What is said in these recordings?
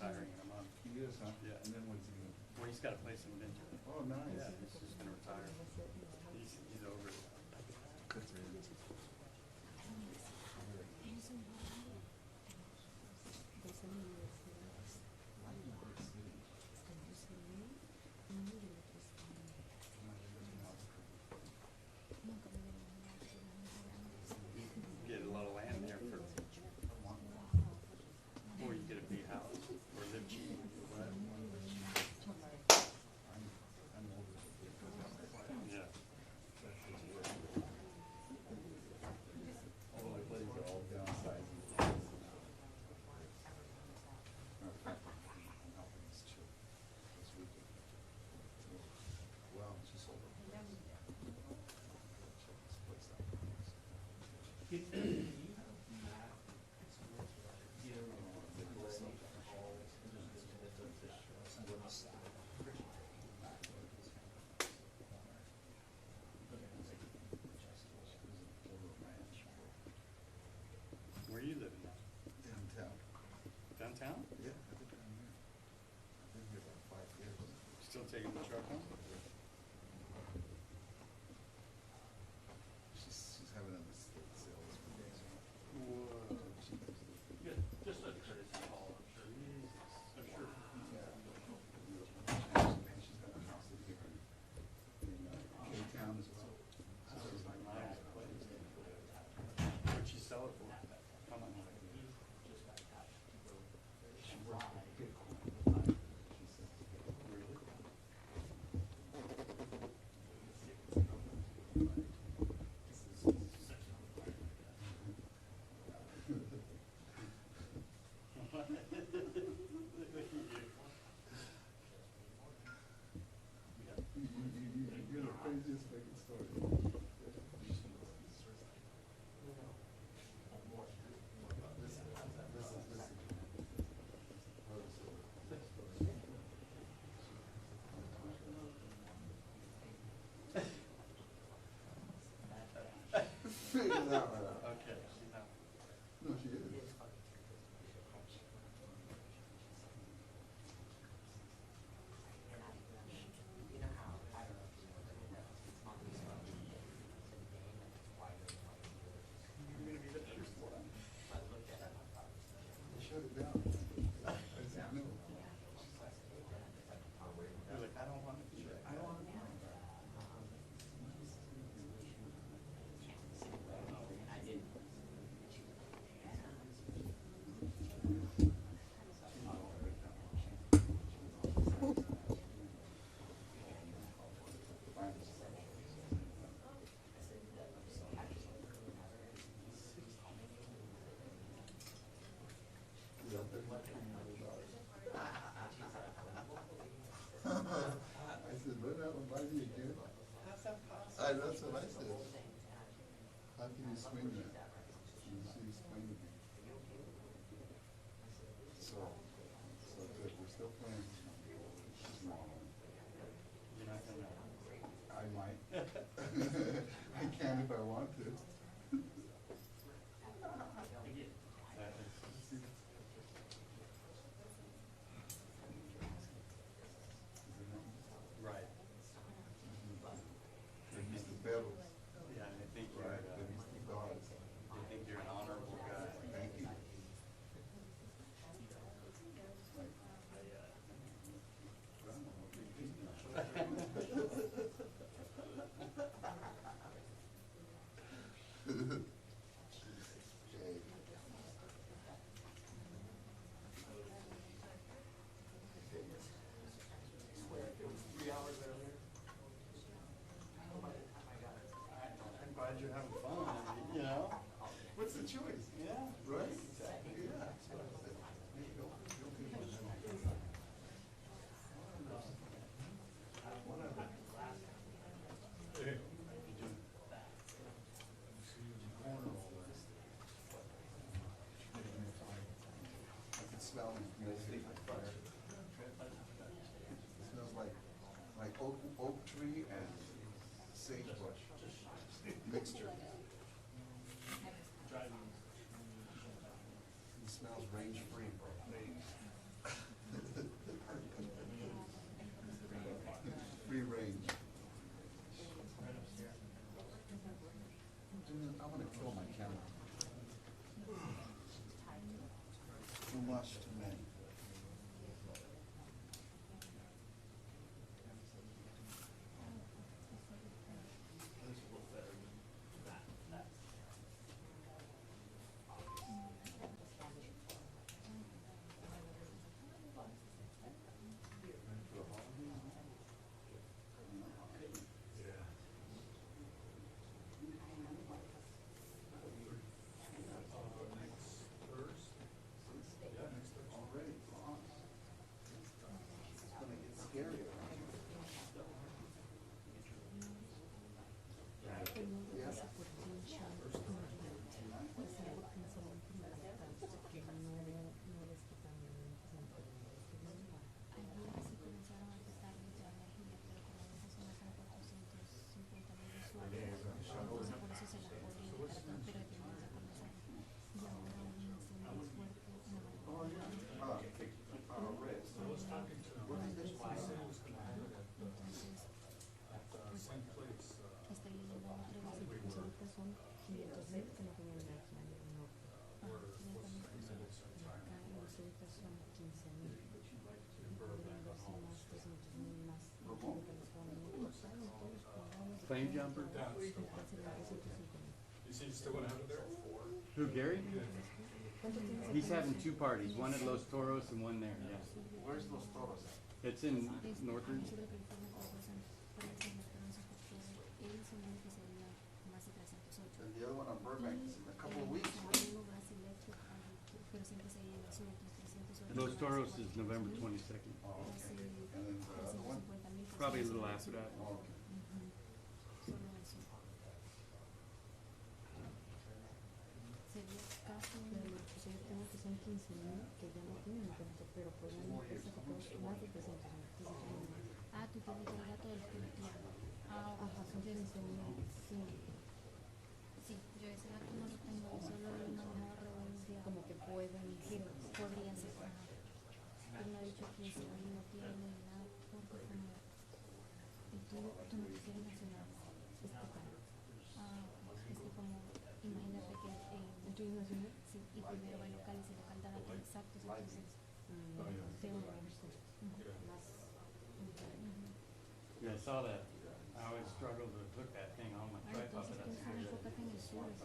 retiring in a month. He is, huh? Yeah. And then what's he gonna? Well, he's got a place in Minter. Oh, nice. Yeah, he's just gonna retire. He's over it. That's really good. Get a lot of land there for, or you get a big house, or live cheap. I'm older. Yeah. All my buddies are all downsizing. I'm helping this chick this weekend. Well, she sold her place. Check this place out. Where are you living now? Downtown. Downtown? Yeah, I've been down here. I've been here about 5 years. Still taking the truck home? She's having a mistake sale this weekend. Whoa. Yeah, just a courtesy call, I'm sure. I'm sure. And she's got a house in here in K-Town as well. So it's like Nice place. What'd she sell it for? How much? she works for Bitcoin. She said, Really? You're the craziest fucking story. Figure it out right out. Okay, she's not. No, she is. You're gonna be the first one. They shut it down. I said, no. You're like, I don't want it. She's like, I don't want it. I said, run out and buy me again. How's that possible? That's what I said. How can you swing that? She explained to me. So good. We're still playing tomorrow. You're not gonna. I might. I can if I want to. That is. Right. They're Mr. Bellows. Yeah, and I think you're, Right, they're Mr. Gods. I think you're an honorable guy. Thank you. I'm glad you're having fun, you know? What's the choice? Yeah. Right? Exactly. Yeah. That's what I said. Hey, don't be one of them. I can smell it. You know, sleep like fire. It smells like oak tree and sagebrush mixture. It smells range free. flame jumper? That's the one. You see, you still wanna have it there? Who, Gary? He's having two parties, one at Los Toros and one there, yeah. Where's Los Toros at? It's in Northern. And the other one on Burbank is in a couple of weeks. Los Toros is November 22nd. Oh, okay. And then the other one? Probably a little after that. Oh, okay. Tengo que son 15,000 que ya no tienen entonces, pero por una empresa que puede más de 300,000. Ah, tú tienes el dato del colectivo. Ah, ok. Ajá, son 15,000, sí. Sí, yo ese dato no lo tengo, solo lo he manejado redondeado. Como que pueden ser. Podría ser, ajá. Él me ha dicho 15,000 no tiene nada, porque como... Y tú no quisieras nacional. Ah, ok. Es que como, imagínate que... ¿Tú eres nacional? Sí, y primero va local y si local da datos exactos, entonces... Tengo que ver más. Yeah, I saw that. I always struggle to hook that thing on my Ah, tripod, entonces but tú that's solo good. enfócate en el sur, ¿sí?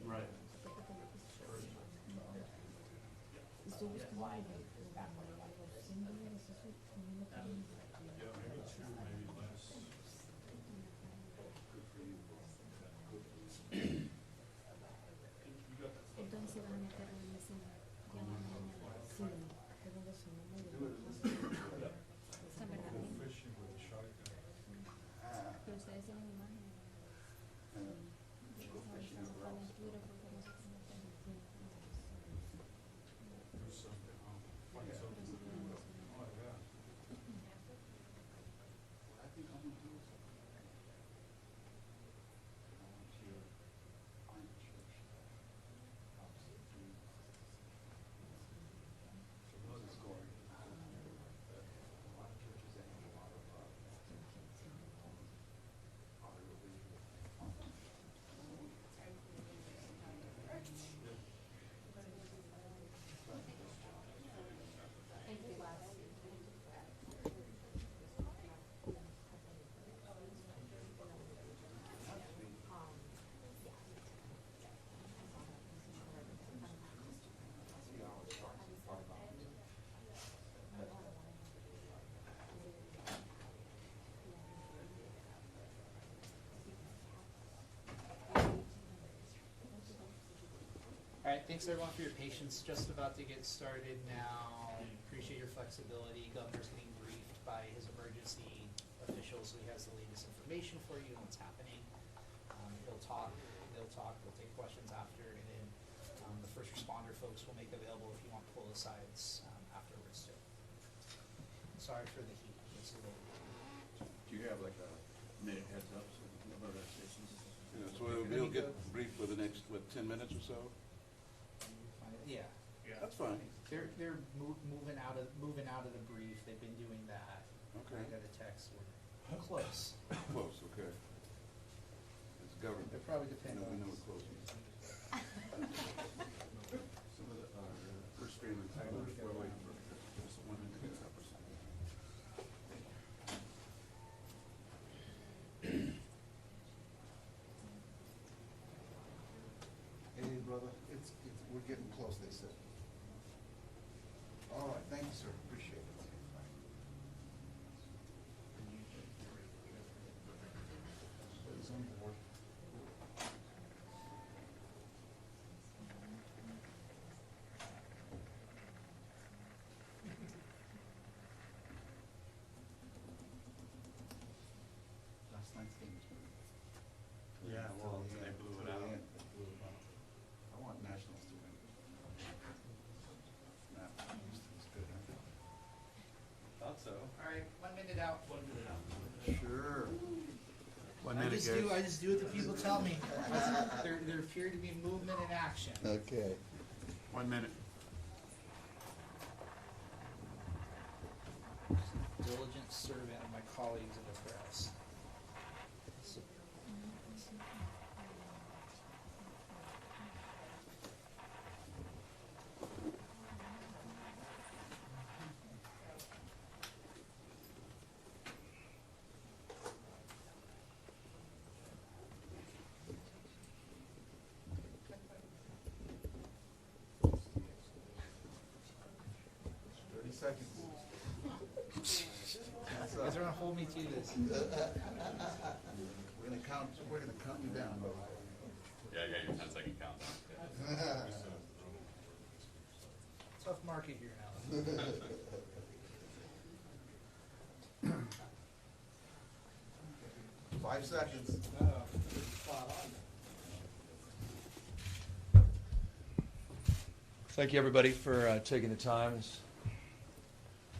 Right. Estoy buscando algo, los símbolos, eso, no lo quiero. Yeah, maybe two, maybe less. Entonces vas a meterlo en ese ya mañana. Sí, pero de eso no me San Bernardino. Fishing with a shotgun. Pero ustedes tienen imágenes. Go fishing Estamos as buscando well. en Twitter porque nosotros no tenemos. Do something, find Pero something sí to do. tenemos Oh, yeah. What I think I'm gonna do is, I want you to find a church opposite me. So this is going, a lot of churches that have a lot of, probably religious. All right, thanks everyone for your patience. Just about to get started now. Appreciate your flexibility. Governor's getting briefed by his emergency officials, so he has the latest information for you and what's happening. He'll talk, we'll take questions after, and then the first responder folks will make available if you want pull asides afterwards too. Sorry for the heat. It's a little. Do you have like a minute heads up, so we can alert our stations? Yeah, so we'll get briefed for the next, what, 10 minutes or so? Yeah. That's fine. They're moving out of the brief. They've been doing that. Okay. I got a text. We're close. Close, okay. It's government. It probably depends No, we on know us. we're close. Some of the, first stream and Tyler, we're waiting for just 1 minute to get up or something. Hey, brother, we're getting close, they said. All right, thank you, sir, appreciate it. He's on board. Last night's game was pretty. Yeah, well, they blew it out. They blew it out. I want Nationals to win. Nah, Houston's good, huh? Thought so. All right, 1 minute out. 1 minute out. Sure. I just do what the people tell me. There appear to be movement and action. Okay. 1 minute. Diligent servant of my colleagues in the press. hold me to this. We're gonna count you down, bro. Yeah, I got your 10-second countdown. Tough market here now. 5 seconds. Thank you, everybody, for taking the time.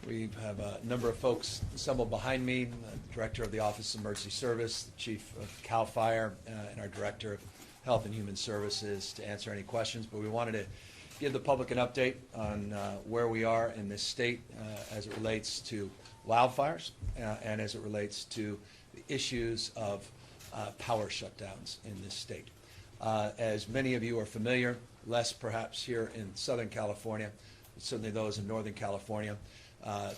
We have a number of folks assembled behind me, the Director of the Office of Emergency Service, the Chief of CAL FIRE, and our Director of Health and Human Services to answer any questions. But we wanted to give the public an update on where we are in this state as it relates to wildfires and as it relates to the issues of power shutdowns in this state. As many of you are familiar, less perhaps here in Southern California, but certainly those in Northern California,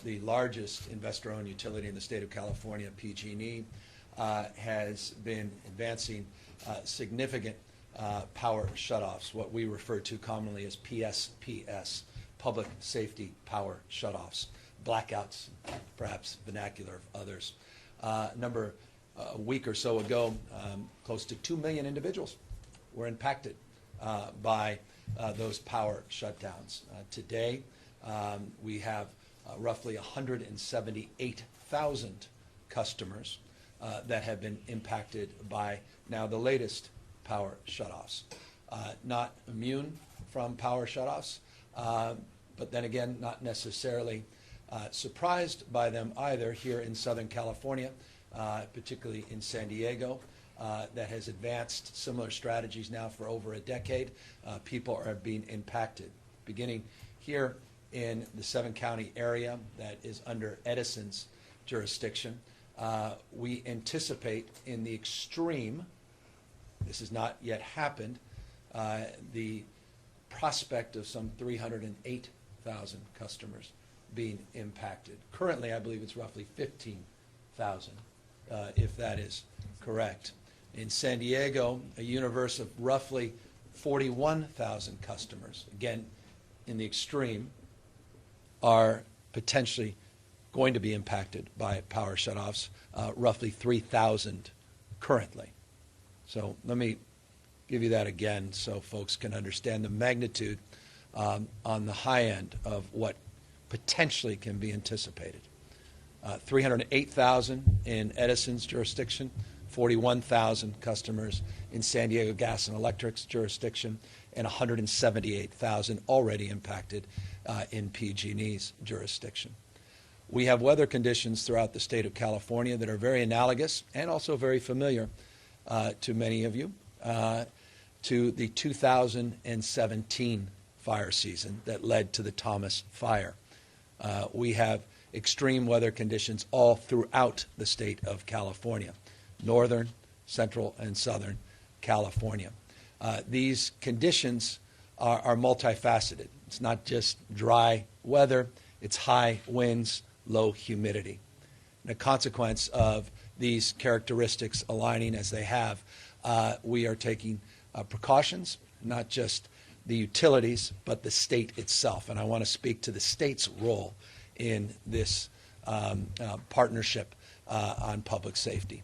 the largest investor-owned utility in the state of California, PG&E, has been advancing significant power shutoffs, what we refer to commonly as PSPS, Public Safety Power Shutoffs, blackouts, perhaps vernacular of others. A week or so ago, close to 2 million individuals were impacted by those power shutdowns. Today, we have roughly 178,000 customers that have been impacted by now the latest power shutoffs. Not immune from power shutoffs, but then again, not necessarily surprised by them either here in Southern California, particularly in San Diego. That has advanced similar strategies now for over a decade. People are being impacted. Beginning here in the 7-county area that is under Edison's jurisdiction, we anticipate in the extreme, this has not yet happened, the prospect of some 308,000 customers being impacted. Currently, I believe it's roughly 15,000, if that is correct. In San Diego, a universe of roughly 41,000 customers, again, in the extreme, are potentially going to be impacted by power shutoffs, roughly 3,000 currently. So let me give you that again so folks can understand the magnitude on the high end of what potentially can be anticipated. 308,000 in Edison's jurisdiction, 41,000 customers in San Diego Gas and Electric's jurisdiction, and 178,000 already impacted in PG&E's jurisdiction. We have weather conditions throughout the state of California that are very analogous and also very familiar to many of you to the 2017 fire season that led to the Thomas Fire. We have extreme weather conditions all throughout the state of California, northern, central, and southern California. These conditions are multifaceted. It's not just dry weather, it's high winds, low humidity. And a consequence of these characteristics aligning as they have, we are taking precautions, not just the utilities, but the state itself. And I want to speak to the state's role in this partnership on public safety.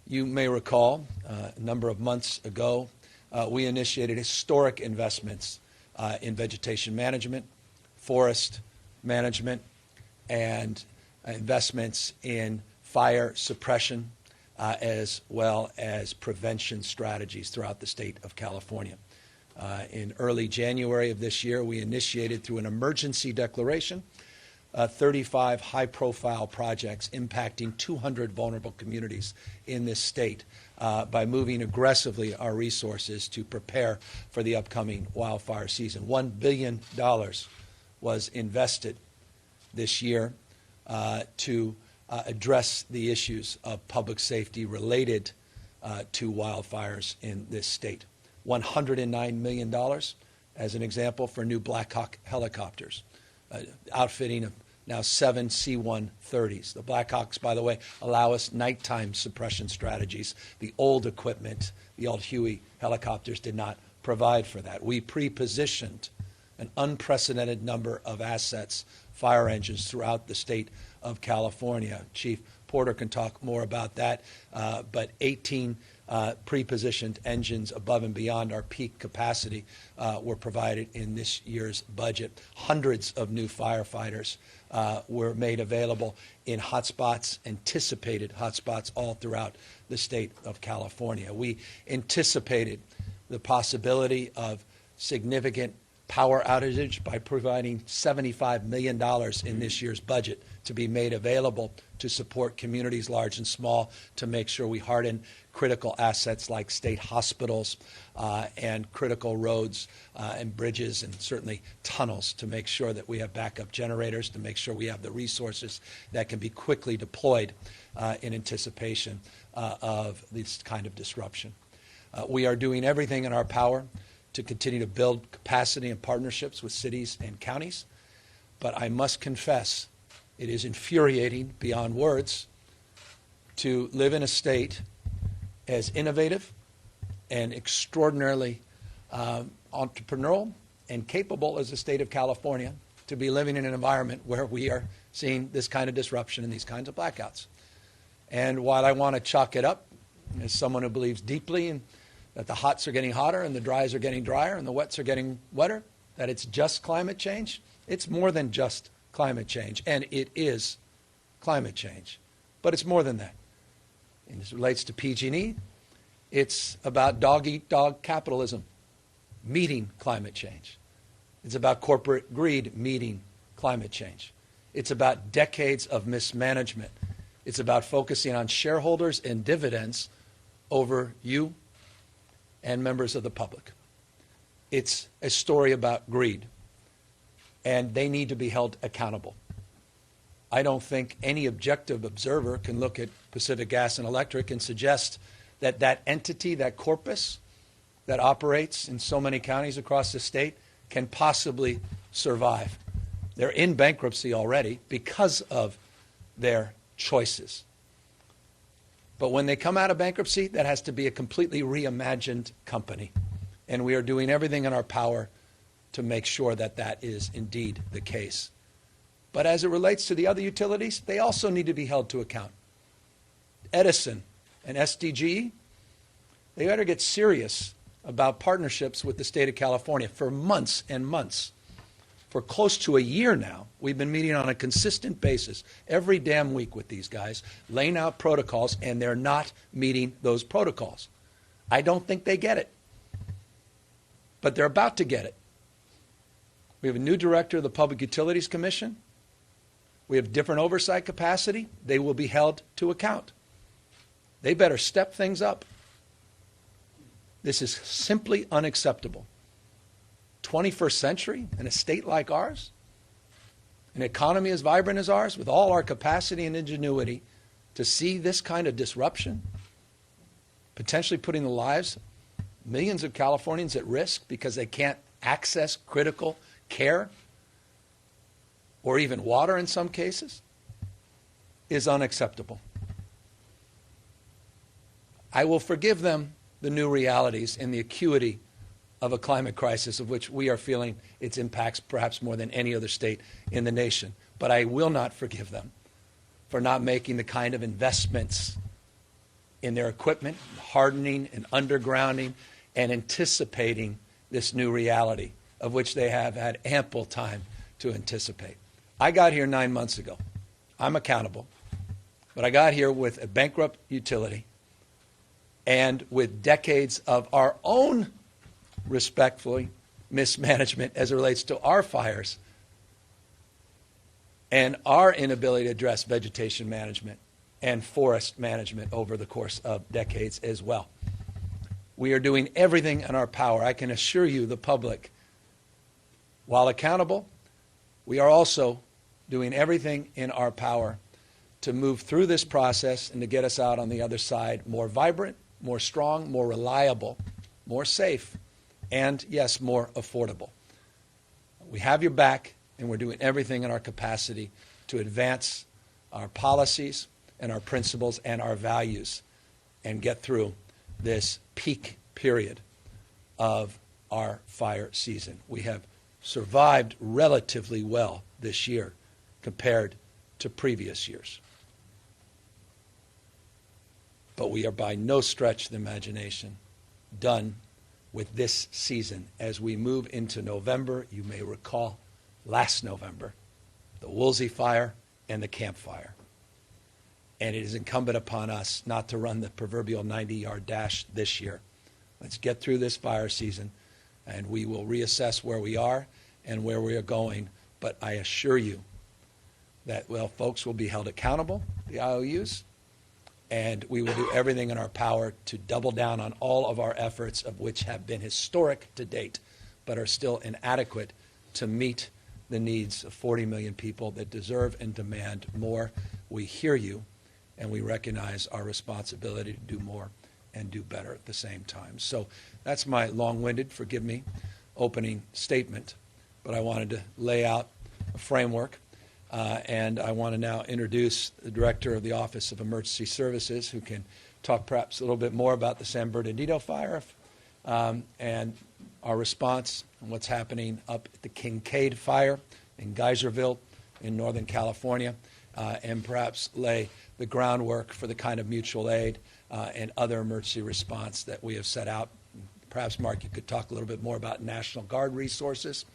You may recall a number of months ago, we initiated historic investments in vegetation management, forest management, and investments in fire suppression, as well as prevention strategies throughout the state of California. In early January of this year, we initiated through an emergency declaration 35 high-profile projects impacting 200 vulnerable communities in this state by moving aggressively our resources to prepare for the upcoming wildfire season. $1 billion was invested this year to address the issues of public safety related to wildfires in this state. $109 million, as an example, for new Black Hawk helicopters, outfitting of now 7 C-130s. The Black Hawks, by the way, allow us nighttime suppression strategies. The old equipment, the old Huey helicopters, did not provide for that. We pre-positioned an unprecedented number of assets, fire engines throughout the state of California. Chief Porter can talk more about that, but 18 pre-positioned engines above and beyond our peak capacity were provided in this year's budget. Hundreds of new firefighters were made available in hotspots, anticipated hotspots all throughout the state of California. We anticipated the possibility of significant power outage by providing $75 million in this year's budget to be made available to support communities large and small, to make sure we harden critical assets like state hospitals and critical roads and bridges and certainly tunnels, to make sure that we have backup generators, to make sure we have the resources that can be quickly deployed in anticipation of this kind of disruption. We are doing everything in our power to continue to build capacity and partnerships with cities and counties. But I must confess, it is infuriating beyond words to live in a state as innovative and extraordinarily entrepreneurial and capable as the state of California, to be living in an environment where we are seeing this kind of disruption and these kinds of blackouts. And while I want to chalk it up, as someone who believes deeply in that the hots are getting hotter and the dries are getting drier and the wets are getting wetter, that it's just climate change, it's more than just climate change. And it is climate change. But it's more than that. And as it relates to PG&E, it's about dog-eat-dog capitalism meeting climate change. It's about corporate greed meeting climate change. It's about decades of mismanagement. It's about focusing on shareholders and dividends over you and members of the public. It's a story about greed, and they need to be held accountable. I don't think any objective observer can look at Pacific Gas and Electric and suggest that that entity, that corpus that operates in so many counties across the state, can possibly survive. They're in bankruptcy already because of their choices. But when they come out of bankruptcy, that has to be a completely reimagined company. And we are doing everything in our power to make sure that that is indeed the case. But as it relates to the other utilities, they also need to be held to account. Edison and SDG, they better get serious about partnerships with the state of California. For months and months, for close to a year now, we've been meeting on a consistent basis every damn week with these guys, laying out protocols, and they're not meeting those protocols. I don't think they get it. But they're about to get it. We have a new director of the Public Utilities Commission. We have different oversight capacity. They will be held to account. They better step things up. This is simply unacceptable. 21st century in a state like ours, an economy as vibrant as ours, with all our capacity and ingenuity, to see this kind of disruption, potentially putting the lives of millions of Californians at risk because they can't access critical care or even water in some cases, is unacceptable. I will forgive them the new realities and the acuity of a climate crisis of which we are feeling its impacts perhaps more than any other state in the nation. But I will not forgive them for not making the kind of investments in their equipment, hardening and undergrounding, and anticipating this new reality of which they have had ample time to anticipate. I got here 9 months ago. I'm accountable. But I got here with a bankrupt utility and with decades of our own respectfully mismanagement as it relates to our fires and our inability to address vegetation management and forest management over the course of decades as well. We are doing everything in our power. I can assure you, the public, while accountable, we are also doing everything in our power to move through this process and to get us out on the other side more vibrant, more strong, more reliable, more safe, and, yes, more affordable. We have your back, and we're doing everything in our capacity to advance our policies and our principles and our values and get through this peak period of our fire season. We have survived relatively well this year compared to previous years. but we are by no stretch of the imagination done with this season. As we move into November, you may recall last November, the Woolsey fire and the Camp Fire. And it is incumbent upon us not to run the proverbial 90-yard dash this year. Let's get through this fire season, and we will reassess where we are and where we are going. But I assure you that, well, folks will be held accountable, the IOUs, and we will do everything in our power to double down on all of our efforts, of which have been historic to date, but are still inadequate to meet the needs of 40 million people that deserve and demand more. We hear you, and we recognize our responsibility to do more and do better at the same time. So that's my long-winded, forgive me, opening statement, but I wanted to lay out a framework. And I want to now introduce the Director of the Office of Emergency Services, who can talk perhaps a little bit more about the San Bernardino fire and our response and what's happening up at the Kincaid fire in Geyserville in Northern California, and perhaps lay the groundwork for the kind of mutual aid and other emergency response that we have set out. Perhaps, Mark, you could talk a little bit more about National Guard resources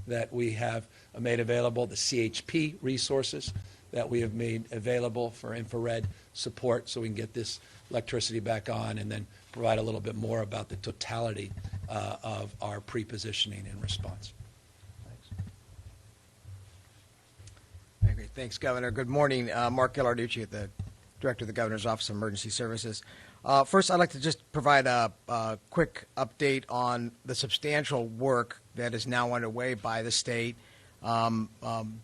that we have made available, the CHP resources that we have made available for infrared support so we can get this electricity back on, and then provide a little bit more about the totality of our pre-positioning and response. Thanks. Okay, great. Thanks, Governor. Good morning. Mark Ghilarducci, the Director of the Governor's Office of Emergency Services. First, I'd like to just provide a quick update on the substantial work that is now underway by the state,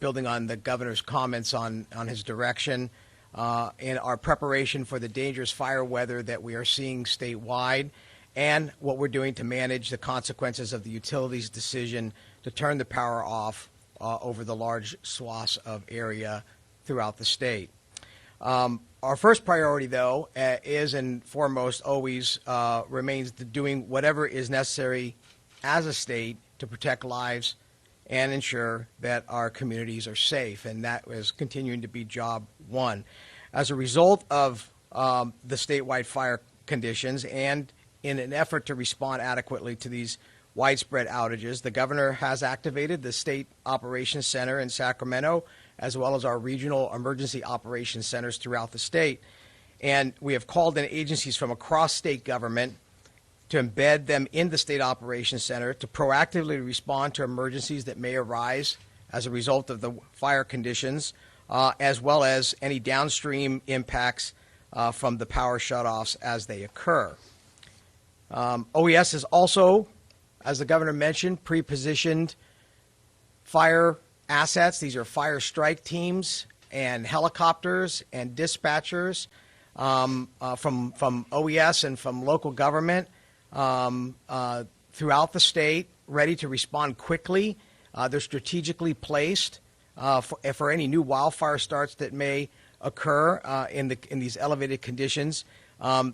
building on the Governor's comments on his direction, and our preparation for the dangerous fire weather that we are seeing statewide, and what we're doing to manage the consequences of the utilities' decision to turn the power off over the large swaths of area throughout the state. Our first priority, though, is and foremost always remains doing whatever is necessary as a state to protect lives and ensure that our communities are safe, and that is continuing to be job one. As a result of the statewide fire conditions, and in an effort to respond adequately to these widespread outages, the Governor has activated the State Operations Center in Sacramento, as well as our regional emergency operations centers throughout the state. And we have called in agencies from across state government to embed them in the State Operations Center to proactively respond to emergencies that may arise as a result of the fire conditions, as well as any downstream impacts from the power shutoffs as they occur. OES is also, as the Governor mentioned, pre-positioned fire assets. These are fire strike teams and helicopters and dispatchers from OES and from local government throughout the state, ready to respond quickly. They're strategically placed for any new wildfire starts that may occur in these elevated conditions.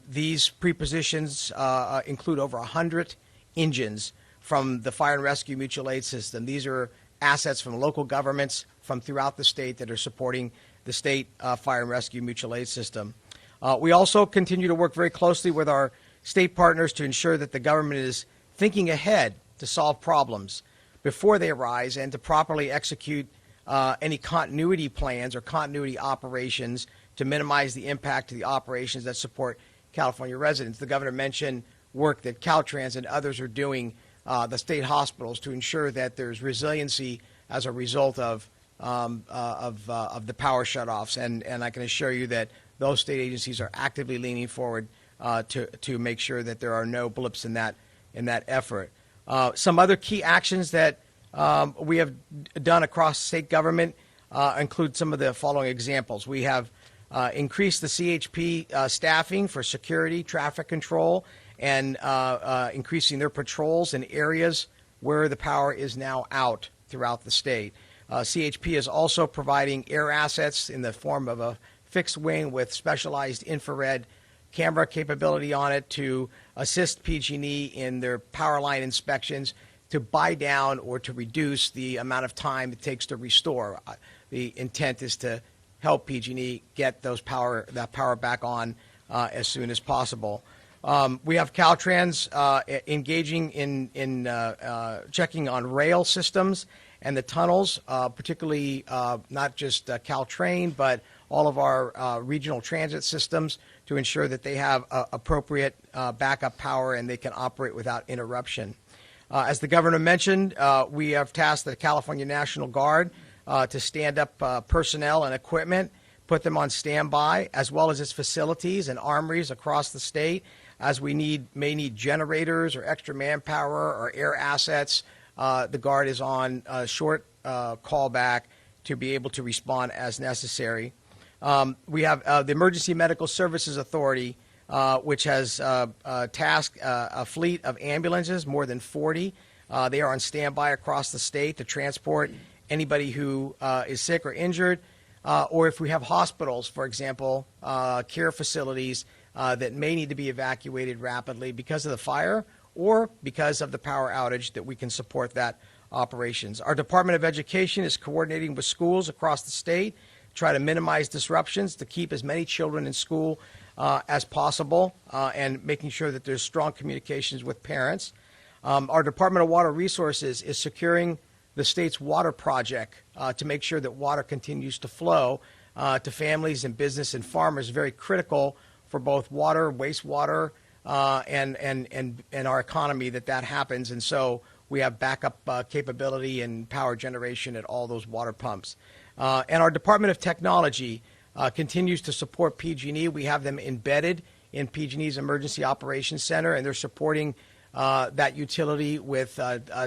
These prepositions include over 100 engines from the Fire and Rescue Mutual Aid System. These are assets from local governments from throughout the state that are supporting the state Fire and Rescue Mutual Aid System. We also continue to work very closely with our state partners to ensure that the government is thinking ahead to solve problems before they arise and to properly execute any continuity plans or continuity operations to minimize the impact to the operations that support California residents. The Governor mentioned work that Caltrans and others are doing, the state hospitals, to ensure that there's resiliency as a result of the power shutoffs. And I can assure you that those state agencies are actively leaning forward to make sure that there are no blips in that effort. Some other key actions that we have done across state government include some of the following examples. We have increased the CHP staffing for security, traffic control, and increasing their patrols in areas where the power is now out throughout the state. CHP is also providing air assets in the form of a fixed wing with specialized infrared camera capability on it to assist PG&E in their power line inspections, to buy down or to reduce the amount of time it takes to restore. The intent is to help PG&E get that power back on as soon as possible. We have Caltrans engaging in checking on rail systems and the tunnels, particularly not just Caltrain, but all of our regional transit systems to ensure that they have appropriate backup power and they can operate without interruption. As the governor mentioned, we have tasked the California National Guard to stand up personnel and equipment, put them on standby, as well as its facilities and armories across the state, as we may need generators or extra manpower or air assets. The Guard is on a short callback to be able to respond as necessary. We have the Emergency Medical Services Authority, which has tasked a fleet of ambulances, more than 40. They are on standby across the state to transport anybody who is sick or injured, or if we have hospitals, for example, care facilities that may need to be evacuated rapidly because of the fire or because of the power outage, that we can support that operations. Our Department of Education is coordinating with schools across the state, try to minimize disruptions to keep as many children in school as possible, and making sure that there's strong communications with parents. Our Department of Water Resources is securing the state's water project to make sure that water continues to flow to families and business and farmers, very critical for both water, wastewater, and our economy, that happens. And so we have backup capability and power generation at all those water pumps. And our Department of Technology continues to support PG&E. We have them embedded in PG&E's Emergency Operations Center, and they're supporting that utility with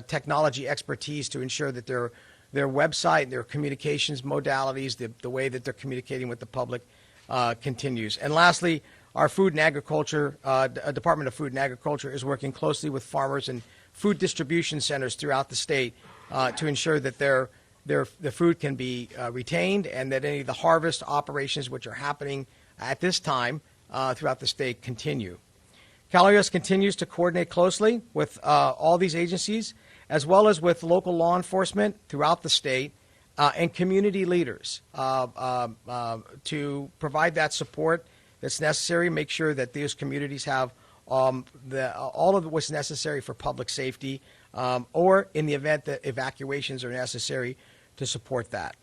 technology expertise to ensure that their website, their communications modalities, the way that they're communicating with the public continues. And lastly, our Food and Agriculture, Department of Food and Agriculture is working closely with farmers and food distribution centers throughout the state to ensure that the food can be retained, and that any of the harvest operations which are happening at this time throughout the state continue. CalOES continues to coordinate closely with all these agencies, as well as with local law enforcement throughout the state and community leaders to provide that support that's necessary, make sure that these communities have all of what's necessary for public safety, or in the event that evacuations are necessary, to support that.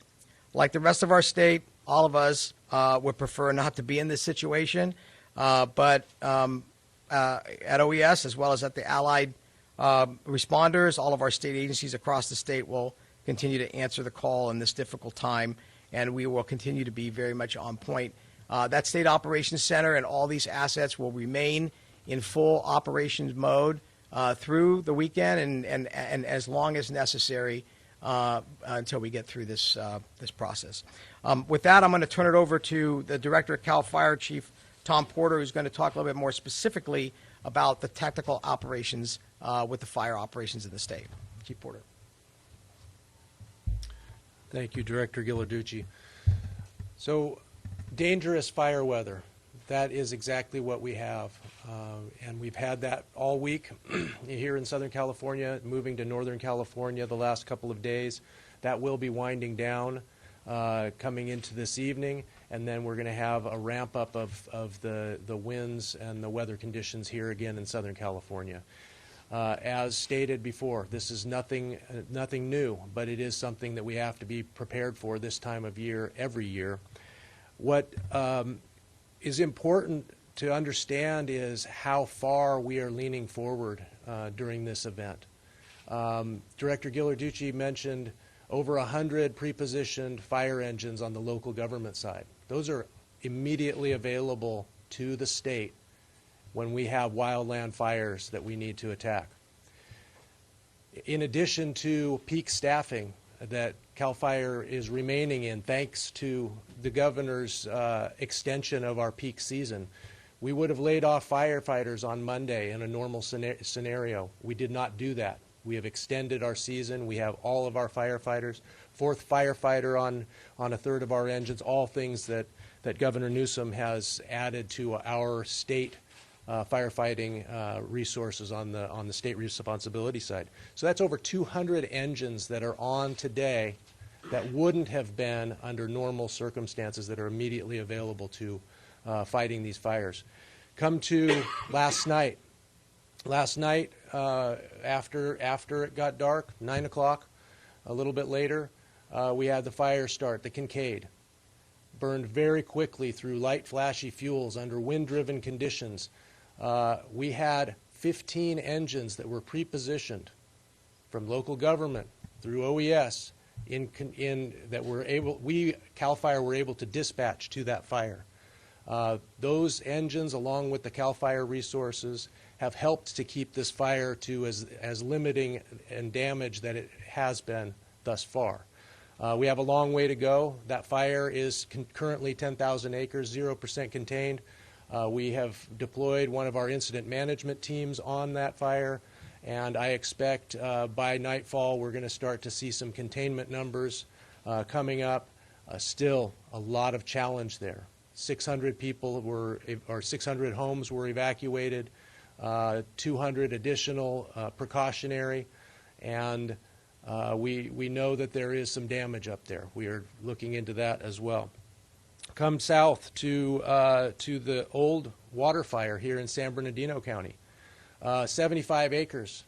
Like the rest of our state, all of us would prefer not to be in this situation, but at OES, as well as at the allied responders, all of our state agencies across the state will continue to answer the call in this difficult time, and we will continue to be very much on point. That State Operations Center and all these assets will remain in full operations mode through the weekend and as long as necessary until we get through this process. With that, I'm going to turn it over to the Director of CAL FIRE, Chief Tom Porter, who's going to talk a little bit more specifically about the technical operations with the fire operations in the state. Chief Porter. Thank you, Director Ghilarducci. So, dangerous fire weather, that is exactly what we have. And we've had that all week here in Southern California, moving to Northern California the last couple of days. That will be winding down coming into this evening, and then we're going to have a ramp up of the winds and the weather conditions here again in Southern California. As stated before, this is nothing new, but it is something that we have to be prepared for this time of year, every year. What is important to understand is how far we are leaning forward during this event. Director Ghilarducci mentioned over 100 pre-positioned fire engines on the local government side. Those are immediately available to the state when we have wildland fires that we need to attack. In addition to peak staffing that CAL FIRE is remaining in, thanks to the governor's extension of our peak season, we would have laid off firefighters on Monday in a normal scenario. We did not do that. We have extended our season. We have all of our firefighters, fourth firefighter on a third of our engines, all things that Governor Newsom has added to our state firefighting resources on the state responsibility side. So that's over 200 engines that are on today that wouldn't have been under normal circumstances, that are immediately available to fighting these fires. Come to last night. Last night, after it got dark, 9 o'clock, a little bit later, we had the fire start, the Kincaid. Burned very quickly through light, flashy fuels under wind-driven conditions. We had 15 engines that were pre-positioned from local government through OES that CAL FIRE were able to dispatch to that fire. Those engines, along with the CAL FIRE resources, have helped to keep this fire to as limiting and damage that it has been thus far. We have a long way to go. That fire is currently 10,000 acres, 0% contained. We have deployed one of our incident management teams on that fire, and I expect by nightfall we're going to start to see some containment numbers coming up. Still a lot of challenge there. 600 homes were evacuated, 200 additional precautionary, and we know that there is some damage up there. We are looking into that as well. Come south to the old water fire here in San Bernardino County. 75 acres.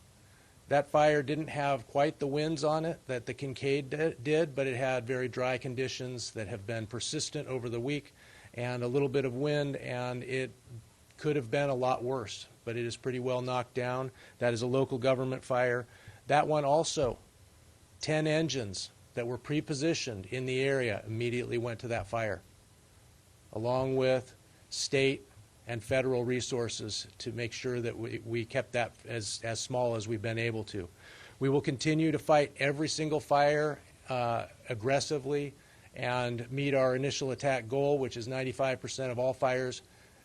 That fire didn't have quite the winds on it that the Kincaid did, but it had very dry conditions that have been persistent over the week and a little bit of wind, and it could have been a lot worse, but it is pretty well knocked down. That is a local government fire. That one also, 10 engines that were pre-positioned in the area immediately went to that fire, along with state and federal resources to make sure that we kept that as small as we've been able to. We will continue to fight every single fire aggressively and meet our initial attack goal, which is 95% of all fires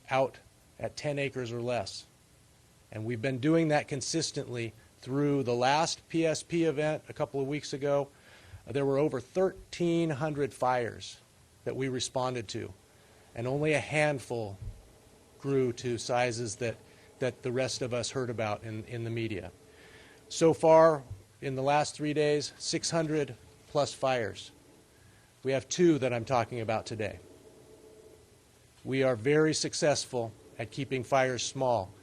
out at 10 acres or less. And we've been doing that consistently through the last PSP event a couple of weeks ago. There were over 1,300 fires that we responded to, and only a handful grew to sizes that the rest of us heard about in the media. So far, in the last 3 days, 600 plus fires. We have 2 that I'm talking about today. We are very successful at keeping fires small.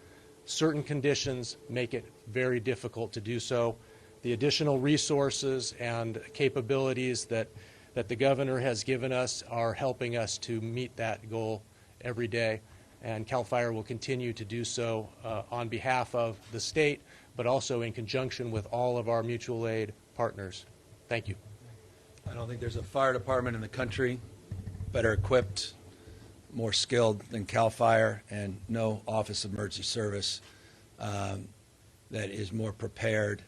Certain conditions make it very difficult to do so. The additional resources and capabilities that the governor has given us are helping us to meet that goal every day, and CAL FIRE will continue to do so on behalf of the state, but also in conjunction with all of our mutual aid partners. Thank you. I don't think there's a fire department in the country better equipped, more skilled than CAL FIRE, and no Office of Emergency Service that is more prepared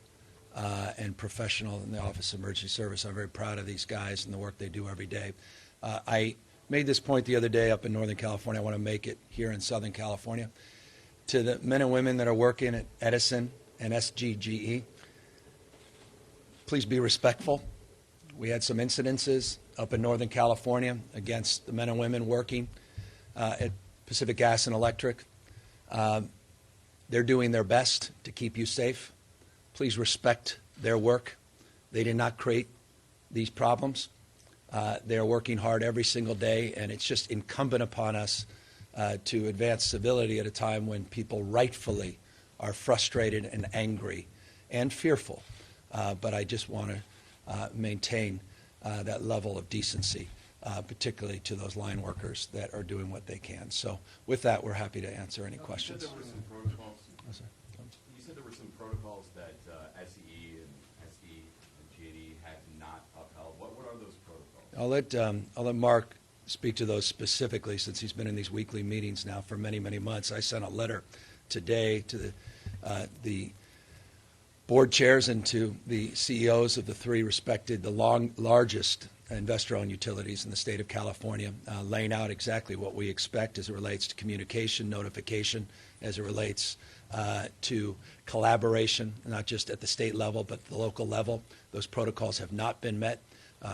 and professional than the Office of Emergency Service. I'm very proud of these guys and the work they do every day. I made this point the other day up in Northern California. I want to make it here in Southern California. To the men and women that are working at Edison and SGGE, please be respectful. We had some incidences up in Northern California against the men and women working at Pacific Gas and Electric. They're doing their best to keep you safe. Please respect their work. They did not create these problems. They're working hard every single day, and it's just incumbent upon us to advance civility at a time when people rightfully are frustrated and angry and fearful. But I just want to maintain that level of decency, particularly to those line workers that are doing what they can. So with that, we're happy to answer any questions. You said there were some protocols. Yes, sir. You said there were some protocols that SEE and SE and G&E had not upheld. What are those protocols? I'll let Mark speak to those specifically, since he's been in these weekly meetings now for many, many months. I sent a letter today to the board chairs and to the CEOs of the 3 respected, the largest investor-owned utilities in the state of California, laying out exactly what we expect as it relates to communication, notification, as it relates to collaboration, not just at the state level, but the local level. Those protocols have not been met.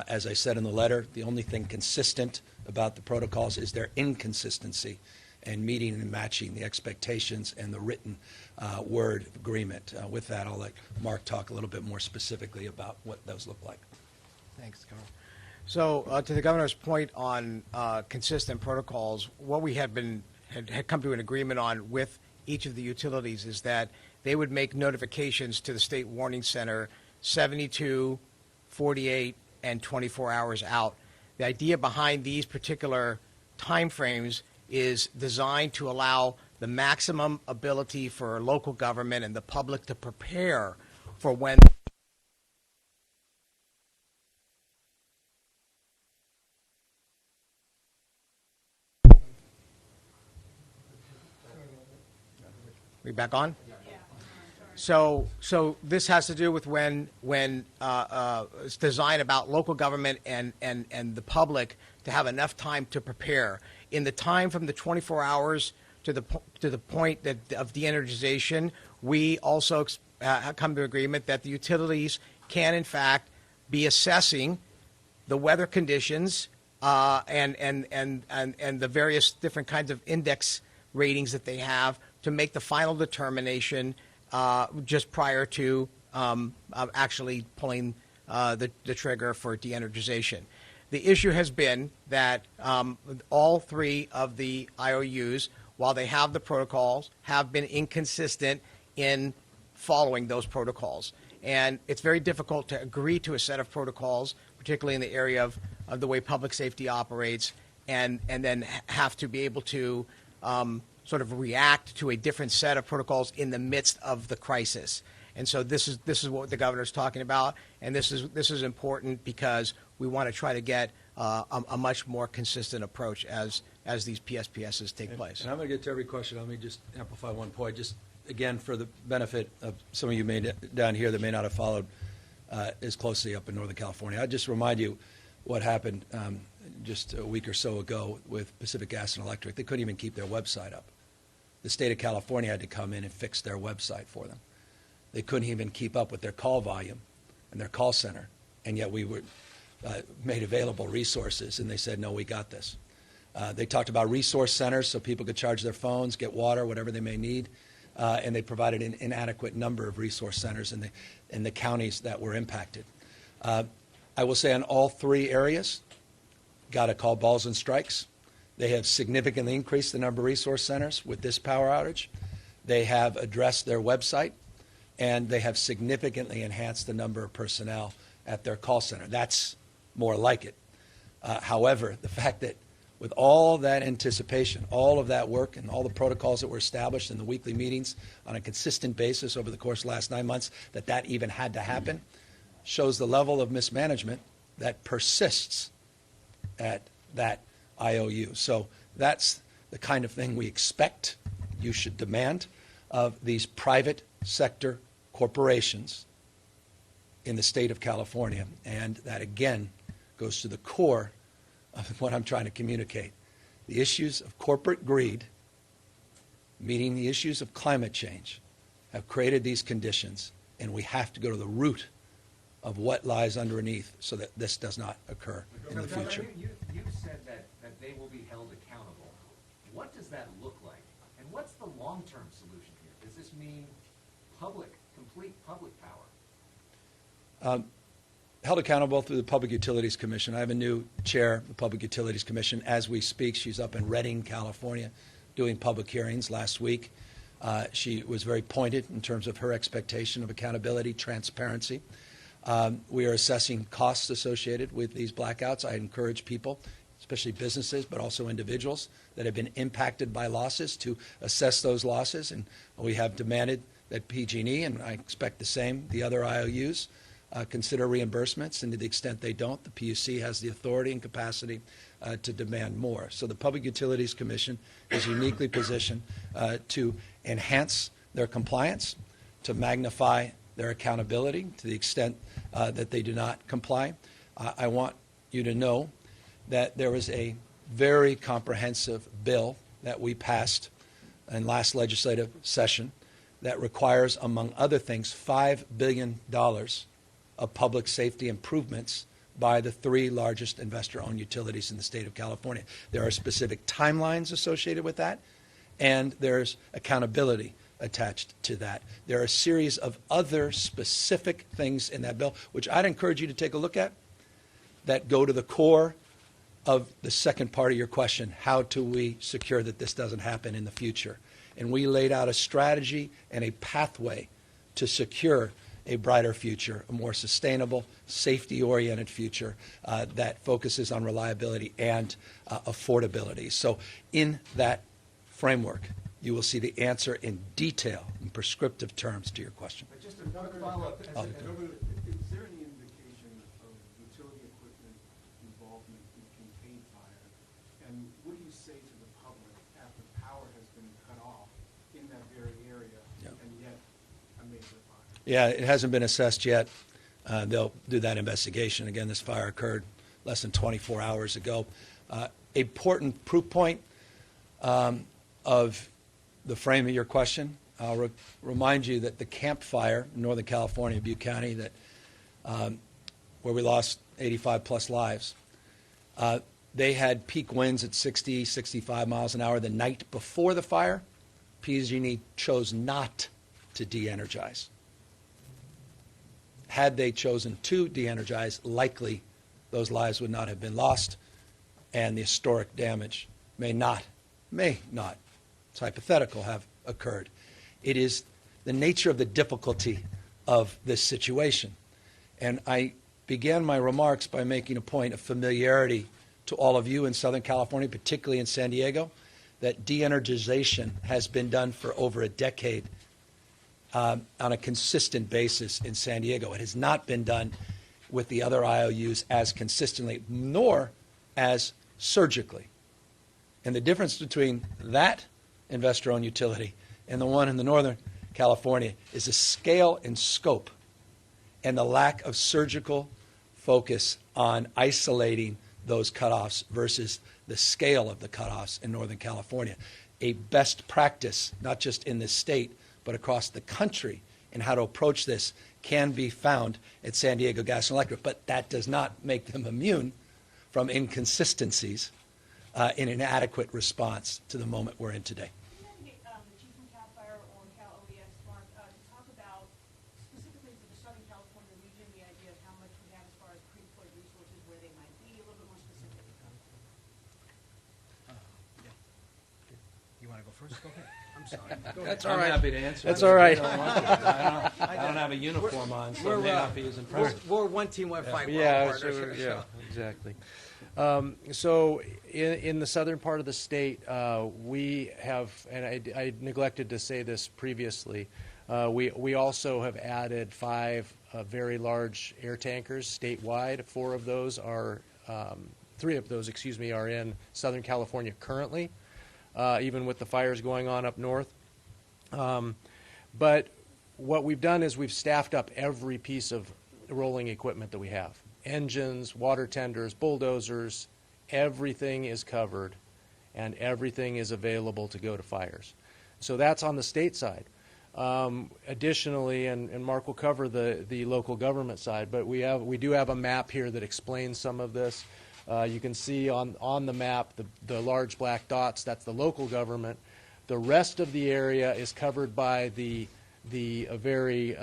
As I said in the letter, the only thing consistent about the protocols is their inconsistency and meeting and matching the expectations and the written word agreement. With that, I'll let Mark talk a little bit more specifically about what those look like. Thanks, Governor. So to the governor's point on consistent protocols, what we had come to an agreement on with each of the utilities is that they would make notifications to the State Warning Center 72, 48, and 24 hours out. The idea behind these particular timeframes is designed to allow the maximum ability for local government and the public to prepare for when we back on? So this has to do with when it's designed about local government and the public to have enough time to prepare. In the time from the 24 hours to the point of de-energization, we also come to agreement that the utilities can in fact be assessing the weather conditions and the various different kinds of index ratings that they have to make the final determination just prior to actually pulling the trigger for de-energization. The issue has been that all three of the IOUs, while they have the protocols, have been inconsistent in following those protocols. And it's very difficult to agree to a set of protocols, particularly in the area of the way public safety operates, and then have to be able to sort of react to a different set of protocols in the midst of the crisis. And so this is what the governor's talking about, and this is important because we want to try to get a much more consistent approach as these PSPSs take place. And I'm going to get to every question. Let me just amplify one point, just again for the benefit of some of you down here that may not have followed as closely up in Northern California. I'll just remind you what happened just a week or so ago with Pacific Gas and Electric. They couldn't even keep their website up. The state of California had to come in and fix their website for them. They couldn't even keep up with their call volume and their call center, and yet we were made available resources, and they said, no, we got this. They talked about resource centers so people could charge their phones, get water, whatever they may need, and they provided an inadequate number of resource centers in the counties that were impacted. I will say on all three areas, got to call balls and strikes. They have significantly increased the number of resource centers with this power outage. They have addressed their website, and they have significantly enhanced the number of personnel at their call center. That's more like it. However, the fact that with all that anticipation, all of that work, and all the protocols that were established in the weekly meetings on a consistent basis over the course of the last 9 months, that even had to happen, shows the level of mismanagement that persists at that IOU. So that's the kind of thing we expect, you should demand, of these private sector corporations in the state of California. And that, again, goes to the core of what I'm trying to communicate. The issues of corporate greed, meeting the issues of climate change, have created these conditions, and we have to go to the root of what lies underneath so that this does not occur in the future. You said that they will be held accountable. What does that look like? And what's the long-term solution here? Does this mean complete public power? Held accountable through the Public Utilities Commission. I have a new chair of the Public Utilities Commission as we speak. She's up in Redding, California, doing public hearings last week. She was very pointed in terms of her expectation of accountability, transparency. We are assessing costs associated with these blackouts. I encourage people, especially businesses, but also individuals that have been impacted by losses, to assess those losses. And we have demanded that PG&E, and I expect the same, the other IOUs, consider reimbursements, and to the extent they don't, the PUC has the authority and capacity to demand more. So the Public Utilities Commission is uniquely positioned to enhance their compliance, to magnify their accountability to the extent that they do not comply. I want you to know that there was a very comprehensive bill that we passed in last legislative session that requires, among other things, $5 billion of public safety improvements by the three largest investor-owned utilities in the state of California. There are specific timelines associated with that, and there's accountability attached to that. There are a series of other specific things in that bill, which I'd encourage you to take a look at. that go to the core of the second part of your question. How do we secure that this doesn't happen in the future? And we laid out a strategy and a pathway to secure a brighter future, a more sustainable, safety-oriented future that focuses on reliability and affordability. So in that framework, you will see the answer in detail, in prescriptive terms to your question. But just a quick follow-up. Is there any indication of utility equipment involvement in contained fire? And what do you say to the public after power has been cut off in that very area and yet a major fire? Yeah, it hasn't been assessed yet. They'll do that investigation. Again, this fire occurred less than 24 hours ago. Important proof point of the frame of your question. I'll remind you that the Camp Fire in Northern California, Butte County, that where we lost 85 plus lives, they had peak winds at 60, 65 miles an hour the night before the fire. PG&E chose not to de-energize. Had they chosen to de-energize, likely those lives would not have been lost, and the historic damage may not, it's hypothetical, have occurred. It is the nature of the difficulty of this situation. And I began my remarks by making a point of familiarity to all of you in Southern California, particularly in San Diego, that de-energization has been done for over a decade on a consistent basis in San Diego. It has not been done with the other IOUs as consistently, nor as surgically. And the difference between that investor-owned utility and the one in the Northern California is the scale and scope and the lack of surgical focus on isolating those cutoffs versus the scale of the cutoffs in Northern California. A best practice, not just in this state, but across the country in how to approach this can be found at San Diego Gas and Electric, but that does not make them immune from inconsistencies in an adequate response to the moment we're in today. Can I get the chief from CAL FIRE or Cal OES, Mark, to talk about specifically for the Southern California region, the idea of how much we have as far as pre-deployed resources, where they might be, a little bit more specific? You want to go first? Go ahead. I'm sorry. That's all right. I'm happy to answer. That's all right. I don't have a uniform on, so it may not be as impressive. We're one team, one fight. Yeah, exactly. So in the southern part of the state, we have, and I neglected to say this previously, we also have added 5 very large air tankers statewide. 3 of those, are in Southern California currently, even with the fires going on up north. But what we've done is we've staffed up every piece of rolling equipment that we have. Engines, water tenders, bulldozers, everything is covered and everything is available to go to fires. So that's on the state side. Additionally, and Mark will cover the local government side, but we do have a map here that explains some of this. You can see on the map the large black dots, that's the local government. The rest of the area is covered by the very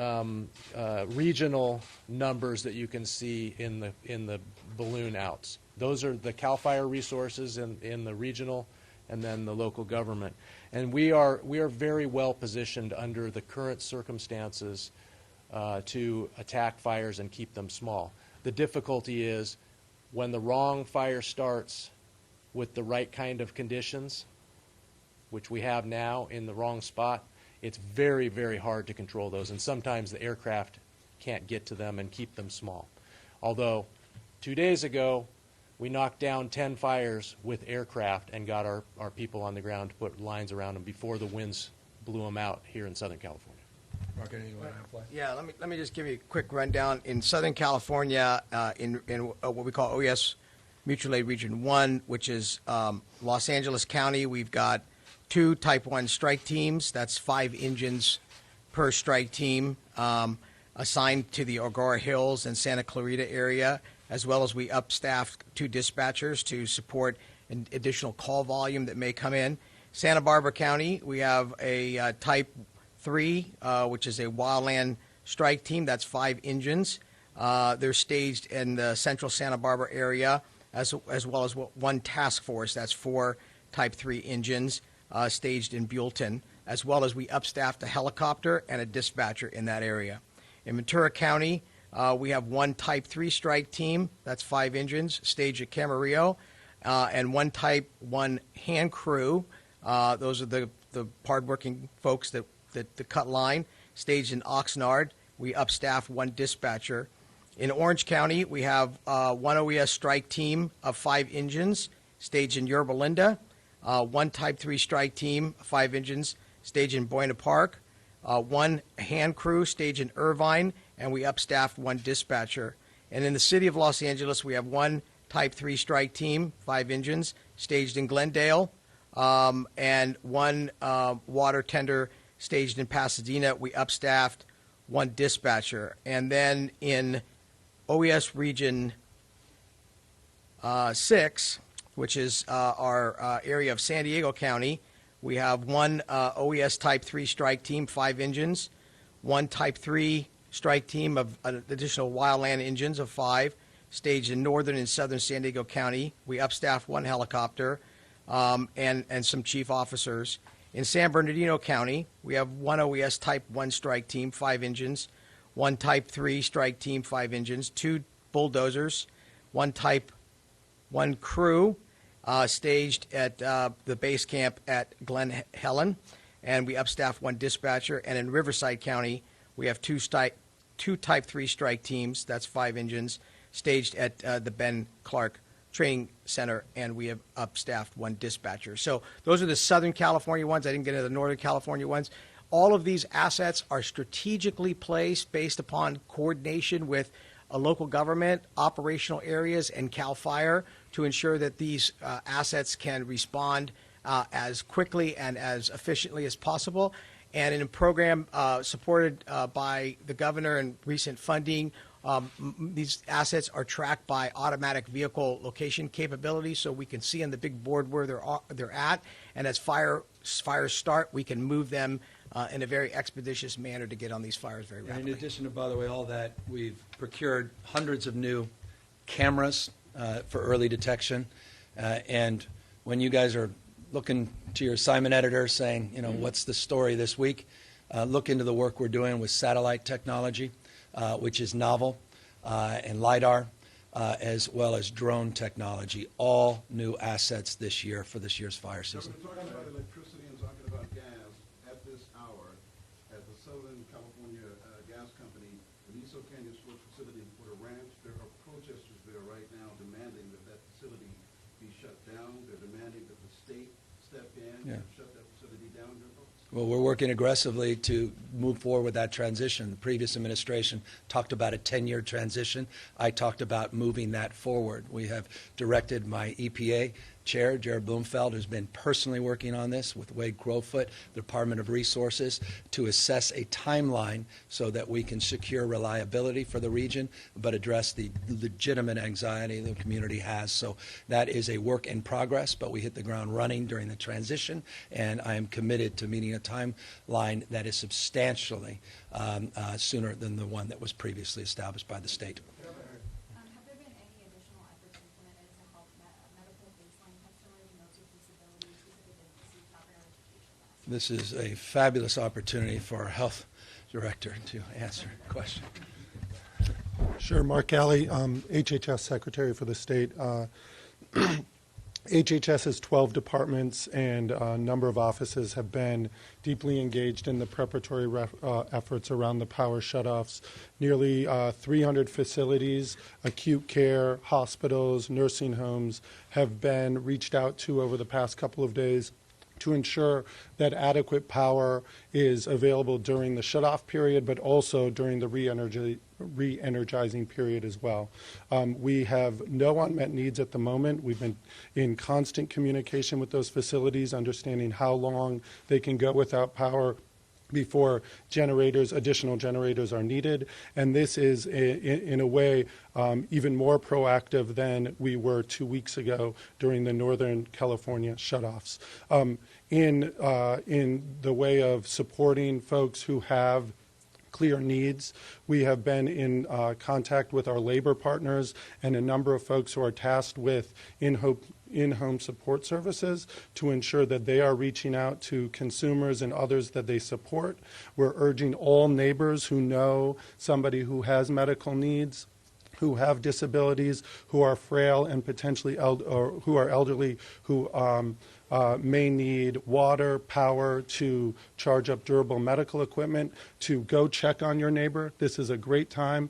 regional numbers that you can see in the balloon outs. Those are the CAL FIRE resources in the regional and then the local government. And we are very well positioned under the current circumstances to attack fires and keep them small. The difficulty is when the wrong fire starts with the right kind of conditions, which we have now in the wrong spot, it's very, very hard to control those, and sometimes the aircraft can't get to them and keep them small. Although 2 days ago, we knocked down 10 fires with aircraft and got our people on the ground to put lines around them before the winds blew them out here in Southern California. Mark, anything you want to apply? Yeah, let me just give you a quick rundown. In Southern California, in what we call OES Mutual Aid Region 1, which is Los Angeles County, we've got 2 Type 1 strike teams. That's 5 engines per strike team assigned to the Agoura Hills and Santa Clarita area, as well as we upstaffed 2 dispatchers to support an additional call volume that may come in. Santa Barbara County, we have a Type 3, which is a wildland strike team. That's 5 engines. They're staged in the central Santa Barbara area, as well as one task force. That's 4 Type 3 engines staged in Buellton, as well as we upstaffed a helicopter and a dispatcher in that area. In Ventura County, we have 1 Type 3 strike team, that's 5 engines, staged at Camarillo, and 1 Type 1 hand crew. Those are the hardworking folks that cut line, staged in Oxnard. We upstaffed 1 dispatcher. In Orange County, we have 1 OES strike team of 5 engines, staged in Yorba Linda, 1 Type 3 strike team, 5 engines, staged in Buena Park, 1 hand crew, staged in Irvine, and we upstaffed 1 dispatcher. And in the city of Los Angeles, we have 1 Type 3 strike team, 5 engines, staged in Glendale, and 1 water tender staged in Pasadena. We upstaffed 1 dispatcher. And then in OES Region 6, which is our area of San Diego County, we have 1 OES Type 3 strike team, 5 engines, 1 Type 3 strike team of additional wildland engines of 5, staged in northern and southern San Diego County. We upstaffed 1 helicopter and some chief officers. In San Bernardino County, we have 1 OES Type 1 strike team, 5 engines, 1 Type 3 strike team, 5 engines, 2 bulldozers, 1 Type 1 crew, staged at the base camp at Glen Helen, and we upstaffed 1 dispatcher. And in Riverside County, we have 2 Type 3 strike teams, that's 5 engines, staged at the Ben Clark Training Center, and we have upstaffed 1 dispatcher. So those are the Southern California ones. I didn't get into the Northern California ones. All of these assets are strategically placed based upon coordination with a local government, operational areas, and CAL FIRE to ensure that these assets can respond as quickly and as efficiently as possible. And in a program supported by the governor and recent funding, these assets are tracked by automatic vehicle location capability, so we can see on the big board where they're at. And as fires start, we can move them in a very expeditious manner to get on these fires very rapidly. And in addition to, by the way, all that, we've procured hundreds of new cameras for early detection. And when you guys are looking to your assignment editor saying, you know, what's the story this week, look into the work we're doing with satellite technology, which is novel, and LiDAR, as well as drone technology, all new assets this year for this year's fire season. We're talking about electricity and talking about gas at this hour at the Southern California Gas Company, the Niso Canyon Storage Facility in Porter Ranch. There are protesters there right now demanding that that facility be shut down. They're demanding that the state step in and shut that facility down. Well, we're working aggressively to move forward with that transition. The previous administration talked about a 10-year transition. I talked about moving that forward. We have directed my EPA chair, Jared Bloomfeld, who's been personally working on this with Wade Crowfoot, the Department of Resources, to assess a timeline so that we can secure reliability for the region, but address the legitimate anxiety the community has. So that is a work in progress, but we hit the ground running during the transition, and I am committed to meeting a timeline that is substantially sooner than the one that was previously established by the state. Have there been any additional efforts implemented to help medical baseline customers and those with disabilities specifically to receive proper notification? This is a fabulous opportunity for our health director to answer a question. Sure. Mark Alley, HHS Secretary for the state. HHS has 12 departments, and a number of offices have been deeply engaged in the preparatory efforts around the power shutoffs. Nearly 300 facilities, acute care, hospitals, nursing homes have been reached out to over the past couple of days to ensure that adequate power is available during the shutoff period, but also during the re-energizing period as well. We have no unmet needs at the moment. We've been in constant communication with those facilities, understanding how long they can go without power before additional generators are needed. And this is, in a way, even more proactive than we were 2 weeks ago during the Northern California shutoffs. In the way of supporting folks who have clear needs. We have been in contact with our labor partners and a number of folks who are tasked with in-home support services to ensure that they are reaching out to consumers and others that they support. We're urging all neighbors who know somebody who has medical needs, who have disabilities, who are frail and potentially or who are elderly, who may need water, power to charge up durable medical equipment, to go check on your neighbor. This is a great time.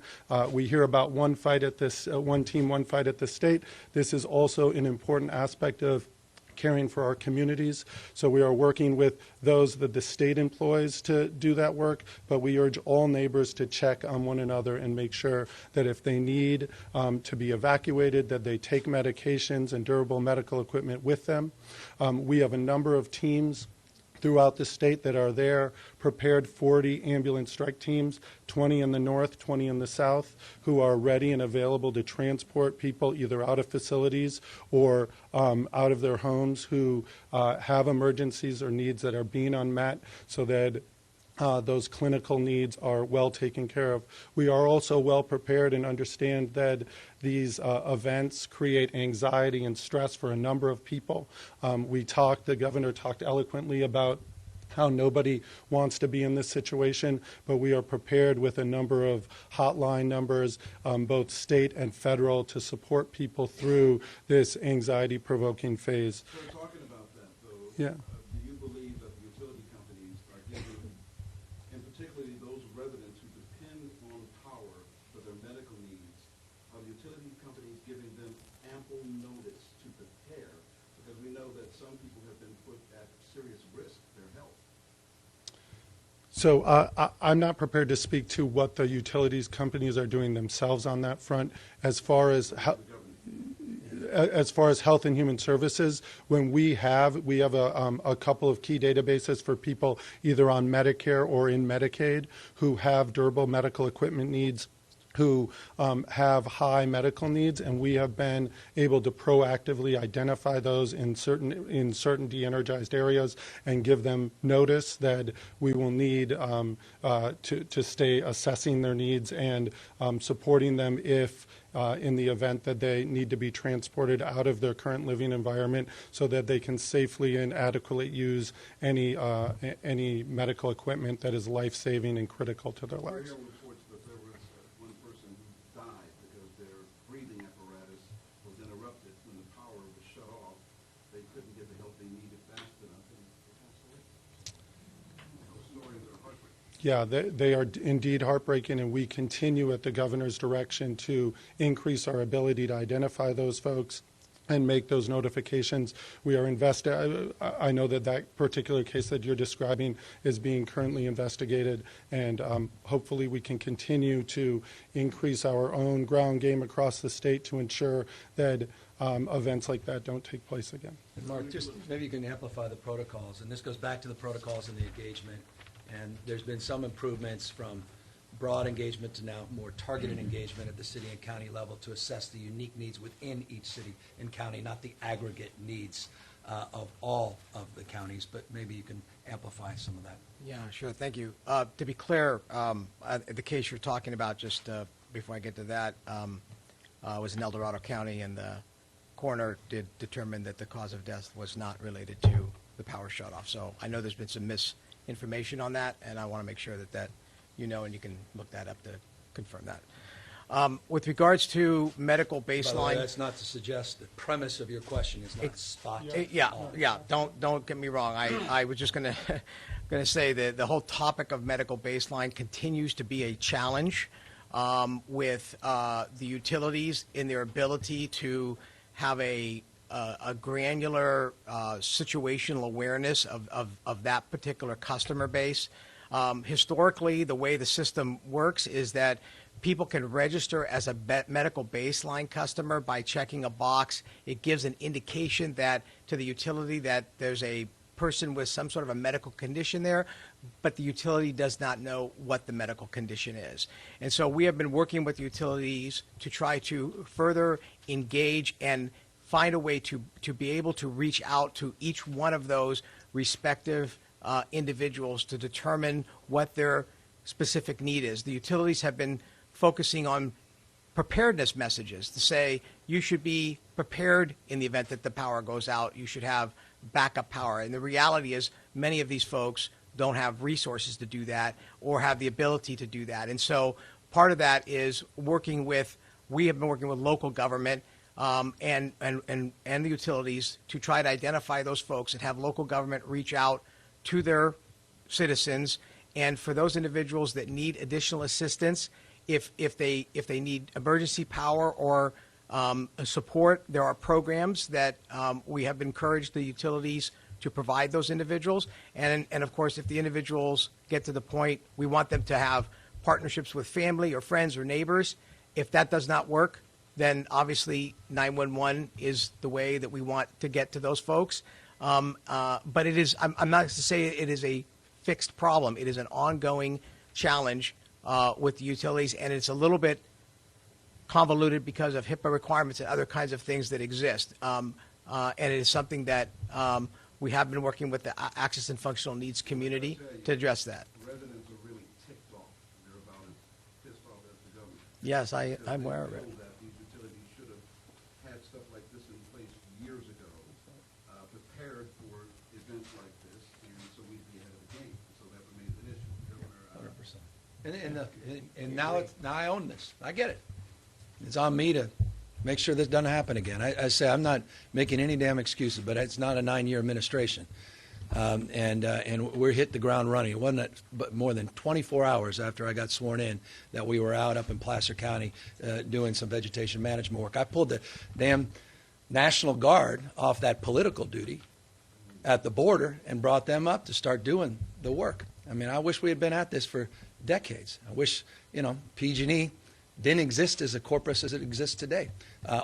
We hear about one team, one fight at the state. This is also an important aspect of caring for our communities. So we are working with those that the state employs to do that work, but we urge all neighbors to check on one another and make sure that if they need to be evacuated, that they take medications and durable medical equipment with them. We have a number of teams throughout the state that are there, prepared 40 ambulance strike teams, 20 in the north, 20 in the south, who are ready and available to transport people either out of facilities or out of their homes who have emergencies or needs that are being unmet, so that those clinical needs are well taken care of. We are also well prepared and understand that these events create anxiety and stress for a number of people. The governor talked eloquently about how nobody wants to be in this situation, but we are prepared with a number of hotline numbers, both state and federal, to support people through this anxiety-provoking phase. So talking about that, though, Yeah. Do you believe that the utility companies are giving, and particularly those residents who depend on power for their medical needs, are the utility companies giving them ample notice to prepare? Because we know that some people have been put at serious risk, their health. So I'm not prepared to speak to what the utilities companies are doing themselves on that front. As far as health and human services, when we have a couple of key databases for people either on Medicare or in Medicaid who have durable medical equipment needs, who have high medical needs, and we have been able to proactively identify those in certain de-energized areas and give them notice that we will need to stay assessing their needs and supporting them if in the event that they need to be transported out of their current living environment so that they can safely and adequately use any medical equipment that is life-saving and critical to their lives. Reports that there was one person who died because their breathing apparatus was interrupted when the power was shut off. They couldn't get the help they needed fast enough, and they passed away. Those stories are heartbreaking. Yeah, they are indeed heartbreaking, and we continue at the governor's direction to increase our ability to identify those folks and make those notifications. We are I know that particular case that you're describing is being currently investigated, and hopefully we can continue to increase our own ground game across the state to ensure that events like that don't take place again. And Mark, just maybe you can amplify the protocols, and this goes back to the protocols and the engagement. And there's been some improvements from broad engagement to now more targeted engagement at the city and county level to assess the unique needs within each city and county, not the aggregate needs of all of the counties, but maybe you can amplify some of that. Yeah, sure. Thank you. To be clear, the case you're talking about, just before I get to that, was in El Dorado County, and the coroner did determine that the cause of death was not related to the power shutoff. So I know there's been some misinformation on that, and I want to make sure that you know, and you can look that up to confirm that. With regards to medical baseline, By the way, that's not to suggest the premise of your question is not spot on. Yeah. Don't get me wrong. I was just going to say that the whole topic of medical baseline continues to be a challenge with the utilities in their ability to have a granular situational awareness of that particular customer base. Historically, the way the system works is that people can register as a medical baseline customer by checking a box. It gives an indication that to the utility that there's a person with some sort of a medical condition there, but the utility does not know what the medical condition is. And so we have been working with utilities to try to further engage and find a way to be able to reach out to each one of those respective individuals to determine what their specific need is. The utilities have been focusing on preparedness messages to say you should be prepared in the event that the power goes out. You should have backup power. And the reality is many of these folks don't have resources to do that or have the ability to do that. And so part of that is we have been working with local government and the utilities to try to identify those folks and have local government reach out to their citizens. And for those individuals that need additional assistance, if they need emergency power or support, there are programs that we have encouraged the utilities to provide those individuals. And of course, if the individuals get to the point, we want them to have partnerships with family or friends or neighbors. If that does not work, then obviously 911 is the way that we want to get to those folks. But it is, I'm not to say it is a fixed problem. It is an ongoing challenge with the utilities, and it's a little bit convoluted because of HIPAA requirements and other kinds of things that exist. And it is something that we have been working with the Access and Functional Needs community to address that. Residents are really ticked off. They're about as pissed off as the government. Yes, I'm aware of it. That these utilities should have had stuff like this in place years ago, prepared for events like this, and so we'd be ahead of the game. So that remains an issue. Governor, 100%. And now I own this. I get it. It's on me to make sure this doesn't happen again. I say I'm not making any damn excuses, but it's not a 9-year administration. And we're hit the ground running. It wasn't but more than 24 hours after I got sworn in that we were out up in Placer County doing some vegetation management work. I pulled the damn National Guard off that political duty at the border and brought them up to start doing the work. I mean, I wish we had been at this for decades. I wish, PG&E didn't exist as a corpus as it exists today.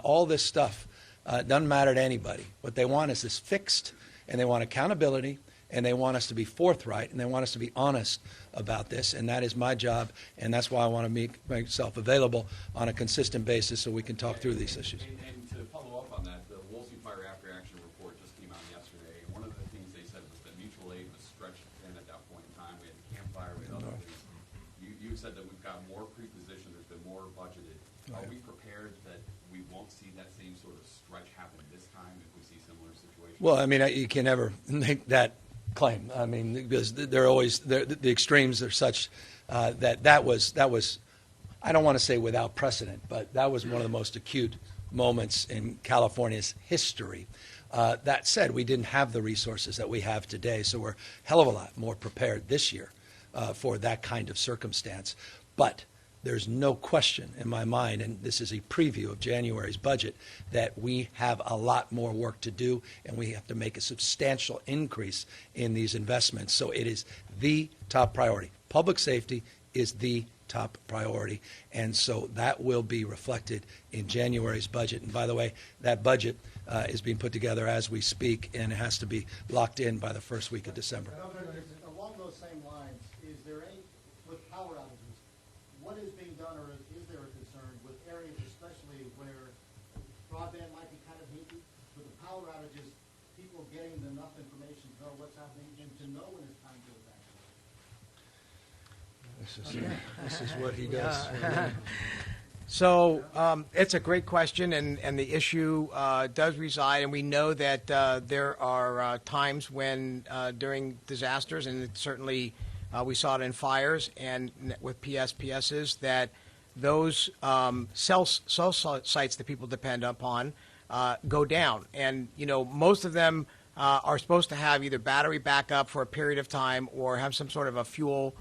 All this stuff doesn't matter to anybody. What they want is this fixed, and they want accountability, and they want us to be forthright, and they want us to be honest about this, and that is my job, and that's why I want to make myself available on a consistent basis so we can talk through these issues. And to follow up on that, the Woolsey Fire After Action report just came out yesterday, and one of the things they said was that mutual aid was stretched thin at that point in time. We had the campfire, we had other things. You said that we've got more pre-positioned, there's been more budgeted. Are we prepared that we won't see that same sort of stretch happen this time if we see similar situations? Well, I mean, you can never make that claim. I mean, because they're always the extremes are such that was I don't want to say without precedent, but that was one of the most acute moments in California's history. That said, we didn't have the resources that we have today, so we're a hell of a lot more prepared this year for that kind of circumstance. But there's no question in my mind, and this is a preview of January's budget, that we have a lot more work to do, and we have to make a substantial increase in these investments. So it is the top priority. Public safety is the top priority, and so that will be reflected in January's budget. And by the way, that budget is being put together as we speak, and it has to be locked in by the first week of December. Along those same lines, is there any, with power outages, what is being done, or is there a concern with areas especially where broadband might be kind of hinky? With the power outages, people getting enough information to know what's happening and to know when it's time to evacuate? This is what he does. So it's a great question, and the issue does reside, and we know that there are times when during disasters, and it certainly we saw it in fires and with PSPSs, that those cell sites that people depend upon go down. And, most of them are supposed to have either battery backup for a period of time or have some sort of a fuel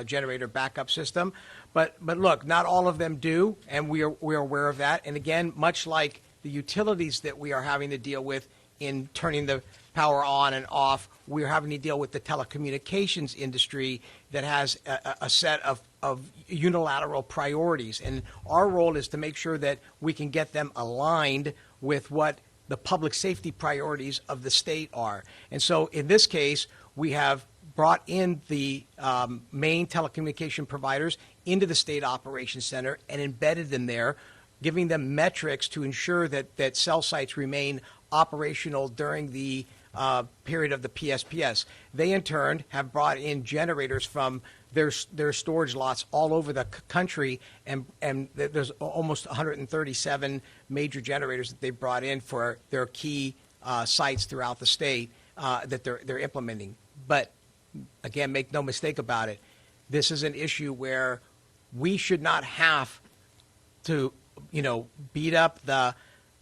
generator backup system. But look, not all of them do, and we are aware of that. And again, much like the utilities that we are having to deal with in turning the power on and off, we're having to deal with the telecommunications industry that has a set of unilateral priorities. And our role is to make sure that we can get them aligned with what the public safety priorities of the state are. And so in this case, we have brought in the main telecommunication providers into the State Operations Center and embedded them there, giving them metrics to ensure that cell sites remain operational during the period of the PSPS. They in turn have brought in generators from their storage lots all over the country, and there's almost 137 major generators that they brought in for their key sites throughout the state that they're implementing. But again, make no mistake about it, this is an issue where we should not have to, beat up the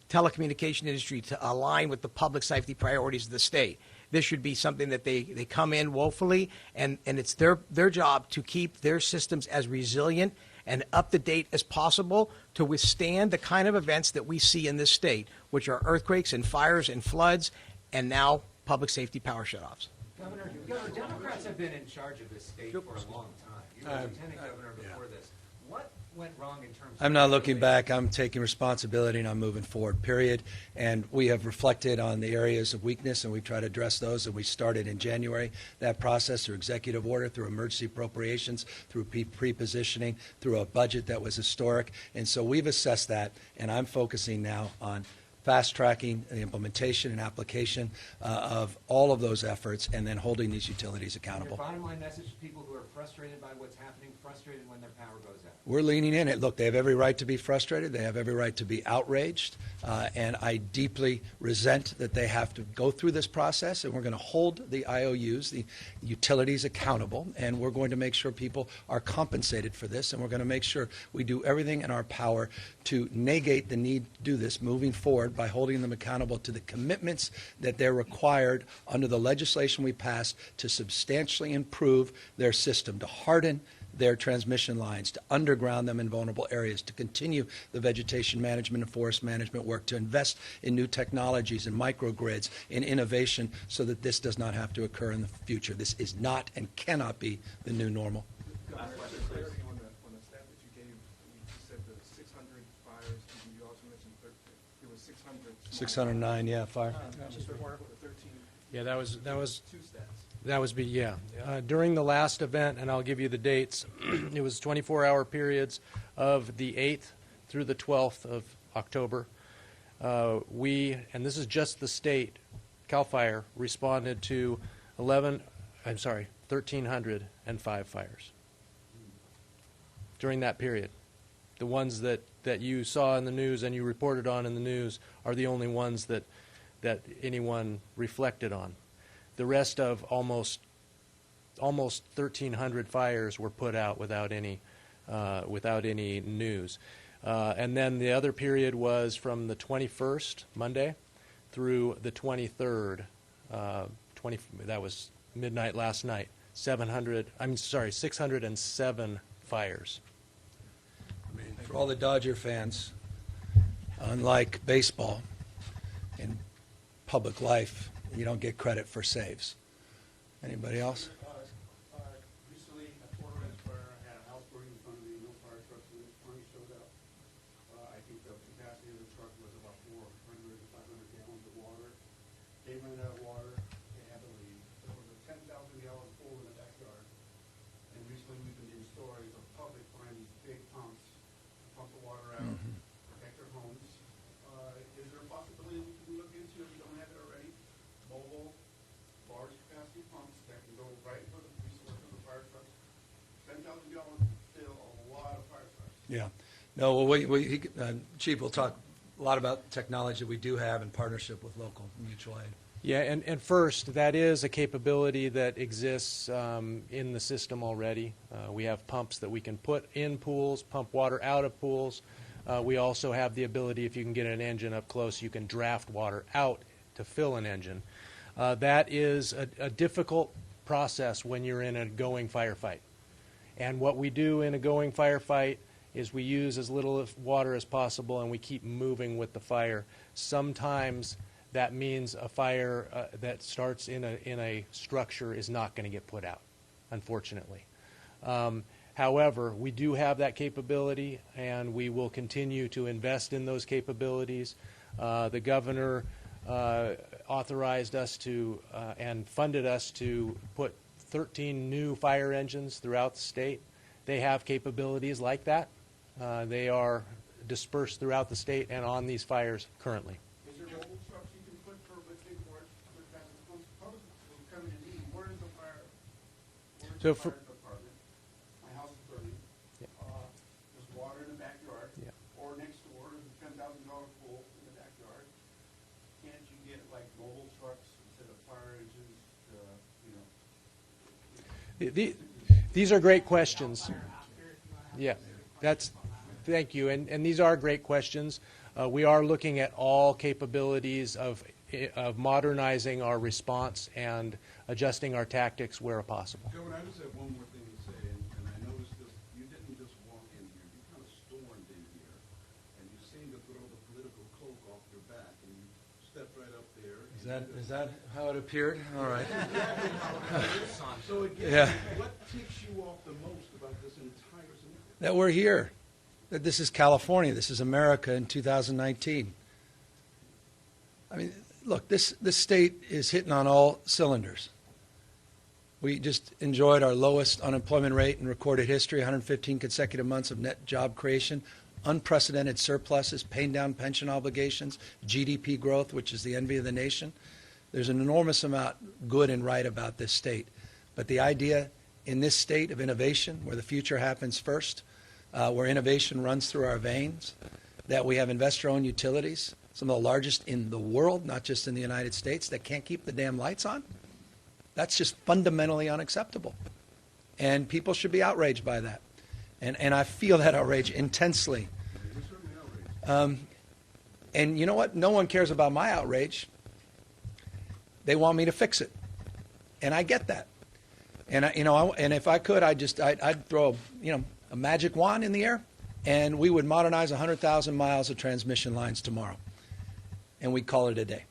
telecommunication industry to align with the public safety priorities of the state. This should be something that they come in woefully, and it's their job to keep their systems as resilient and up to date as possible to withstand the kind of events that we see in this state, which are earthquakes and fires and floods, and now public safety power shutoffs. Governor, Democrats have been in charge of this state for a long time. You were lieutenant governor before this. What went wrong in terms of... I'm not looking back. I'm taking responsibility, and I'm moving forward, period. And we have reflected on the areas of weakness, and we try to address those. And we started in January that process through executive order, through emergency appropriations, through pre-positioning, through a budget that was historic. And so we've assessed that, and I'm focusing now on fast-tracking the implementation and application of all of those efforts, and then holding these utilities accountable. Your bottom line message to people who are frustrated by what's happening, frustrated when their power goes out. We're leaning in it. Look, they have every right to be frustrated. They have every right to be outraged. And I deeply resent that they have to go through this process. And we're going to hold the IOUs, the utilities, accountable. And we're going to make sure people are compensated for this. And we're going to make sure we do everything in our power to negate the need to do this moving forward by holding them accountable to the commitments that they're required under the legislation we passed to substantially improve their system, to harden their transmission lines, to underground them in vulnerable areas, to continue the vegetation management and forest management work, to invest in new technologies and microgrids, in innovation, so that this does not have to occur in the future. This is not and cannot be the new normal. Governor, clarity on the stat that you gave, you said the 600 fires, and you also mentioned there was 600. 609, yeah, fire. 13. Yeah, that was Two stats. That was, during the last event, and I'll give you the dates, it was 24-hour periods of the 8th through the 12th of October. And this is just the state, CAL FIRE, responded to 1,305 fires during that period. The ones that you saw in the news and you reported on in the news are the only ones that anyone reflected on. The rest of almost 1,300 fires were put out without any news. And then the other period was from the 21st, Monday, through the 23rd, that was midnight last night, 607 fires. I mean, for all the Dodger fans, unlike baseball, in public life, you don't get credit for saves. Anybody else? Recently, at Fort Red's Fire, I had a house burning in front of me, no fire trucks, and the fire showed up. I think the capacity of the truck was about 400 to 500 gallons of water. They ran out of water, they had to leave. There was a 10,000-gallon pool in the backyard. And recently, we've been doing stories of public buying these big pumps to pump the water out, protect their homes. Is there a possibility we can look into, if we don't have it already, mobile, large capacity pumps that can go right for the resource of the fire trucks? 10,000 gallons is still a lot of fire trucks. Yeah. No, well, Chief will talk a lot about technology we do have in partnership with local mutual aid. Yeah, and first, that is a capability that exists in the system already. We have pumps that we can put in pools, pump water out of pools. We also have the ability, if you can get an engine up close, you can draft water out to fill an engine. That is a difficult process when you're in a going firefight. And what we do in a going firefight is we use as little water as possible, and we keep moving with the fire. Sometimes that means a fire that starts in a structure is not going to get put out, unfortunately. However, we do have that capability, and we will continue to invest in those capabilities. The governor authorized us to and funded us to put 13 new fire engines throughout the state. They have capabilities like that. They are dispersed throughout the state and on these fires currently. Is there mobile trucks you can put for big work? So for, fire department, my house is burning, there's water in the backyard, Yeah. or next door, there's a $10,000 pool in the backyard. Can't you get like mobile trucks instead of fire engines, these are great questions. Yeah, thank you. And these are great questions. We are looking at all capabilities of modernizing our response and adjusting our tactics where possible. Governor, I just have one more thing to say, and I noticed this, you didn't just walk in here, you kind of stormed in here, and you seemed to throw the political cloak off your back, and you stepped right up there. Is that how it appeared? All right. So again, Yeah. what ticks you off the most about this entire scenario? That we're here, that this is California, this is America in 2019. I mean, look, this state is hitting on all cylinders. We just enjoyed our lowest unemployment rate in recorded history, 115 consecutive months of net job creation, unprecedented surpluses, paying down pension obligations, GDP growth, which is the envy of the nation. There's an enormous amount good and right about this state. But the idea in this state of innovation, where the future happens first, where innovation runs through our veins, that we have investor-owned utilities, some of the largest in the world, not just in the United States, that can't keep the damn lights on, that's just fundamentally unacceptable. And people should be outraged by that. And I feel that outrage intensely. And you know what? No one cares about my outrage. They want me to fix it. And I get that. And and if I could, I'd throw a magic wand in the air, and we would modernize 100,000 miles of transmission lines tomorrow. And we'd call it a day.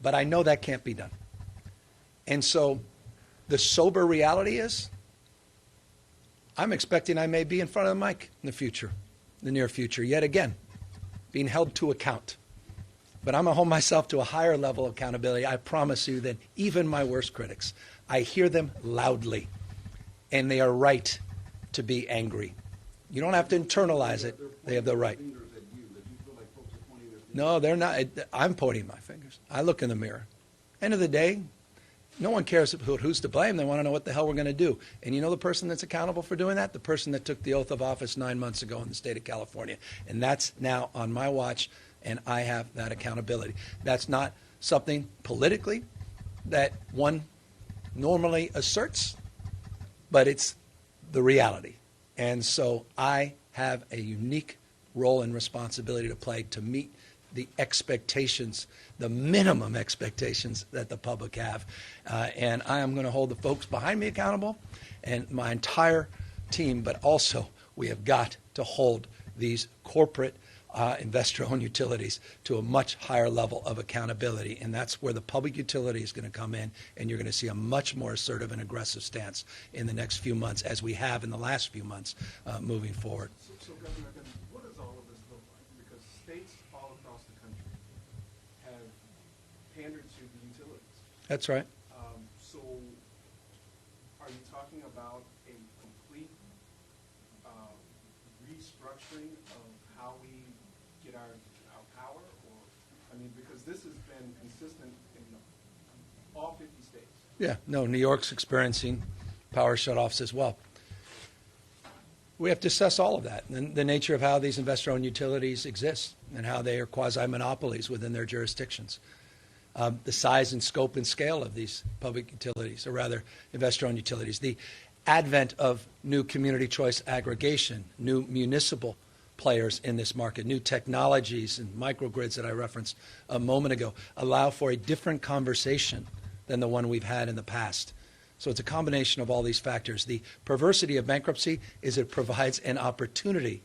But I know that can't be done. And so the sober reality is, I'm expecting I may be in front of the mic in the future, the near future, yet again, being held to account. But I'm going to hold myself to a higher level of accountability, I promise you, than even my worst critics. I hear them loudly, and they are right to be angry. You don't have to internalize it. They have the right. No, they're not. I'm pointing my fingers. I look in the mirror. End of the day, no one cares who's to blame. They want to know what the hell we're going to do. And you know the person that's accountable for doing that? The person that took the oath of office 9 months ago in the state of California. And that's now on my watch, and I have that accountability. That's not something politically that one normally asserts, but it's the reality. And so I have a unique role and responsibility to play to meet the expectations, the minimum expectations that the public have. And I am going to hold the folks behind me accountable and my entire team, but also we have got to hold these corporate investor-owned utilities to a much higher level of accountability. And that's where the public utility is going to come in, and you're going to see a much more assertive and aggressive stance in the next few months, as we have in the last few months moving forward. So Governor, then what does all of this look like? Because states all across the country have pandered to the utilities. That's right. So are you talking about a complete restructuring of how we get our power? Or, I mean, because this has been consistent in all 50 states. Yeah, no, New York's experiencing power shutoffs as well. We have to assess all of that, and the nature of how these investor-owned utilities exist and how they are quasi-monopolies within their jurisdictions. The size and scope and scale of these public utilities, or rather investor-owned utilities. The advent of new community choice aggregation, new municipal players in this market, new technologies and microgrids that I referenced a moment ago allow for a different conversation than the one we've had in the past. So it's a combination of all these factors. The perversity of bankruptcy is it provides an opportunity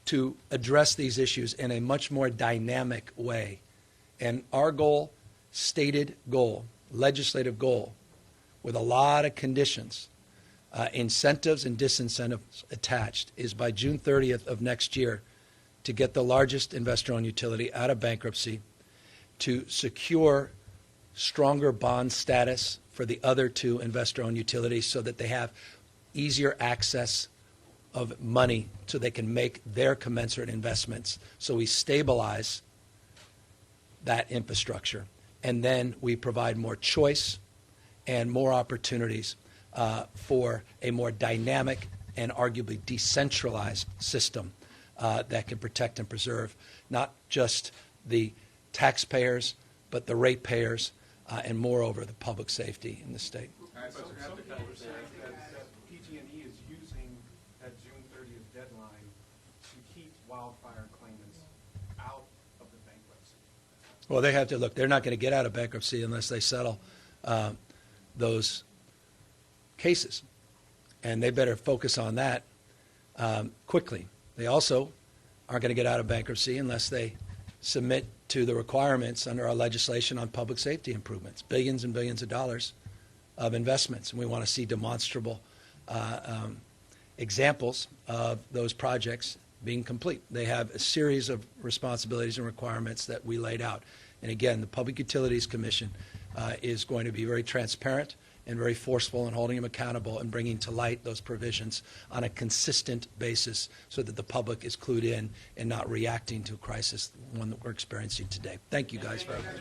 to address these issues in a much more dynamic way. And our goal, stated goal, legislative goal, with a lot of conditions, incentives and disincentives attached, is by June 30th of next year to get the largest investor-owned utility out of bankruptcy, to secure stronger bond status for the other two investor-owned utilities so that they have easier access of money so they can make their commensurate investments. So we stabilize that infrastructure. And then we provide more choice and more opportunities for a more dynamic and arguably decentralized system that can protect and preserve not just the taxpayers, but the ratepayers, and moreover, the public safety in the state. Some people were saying that PG&E is using that June 30th deadline to keep wildfire claimants out of the bankruptcy. Well, they have to look. They're not going to get out of bankruptcy unless they settle those cases, and they better focus on that quickly. They also aren't going to get out of bankruptcy unless they submit to the requirements under our legislation on public safety improvements, billions and billions of dollars of investments, and we want to see demonstrable examples of those projects being complete. They have a series of responsibilities and requirements that we laid out. And again, the Public Utilities Commission is going to be very transparent and very forceful in holding them accountable and bringing to light those provisions on a consistent basis so that the public is clued in and not reacting to a crisis, one that we're experiencing today. Thank you guys very much.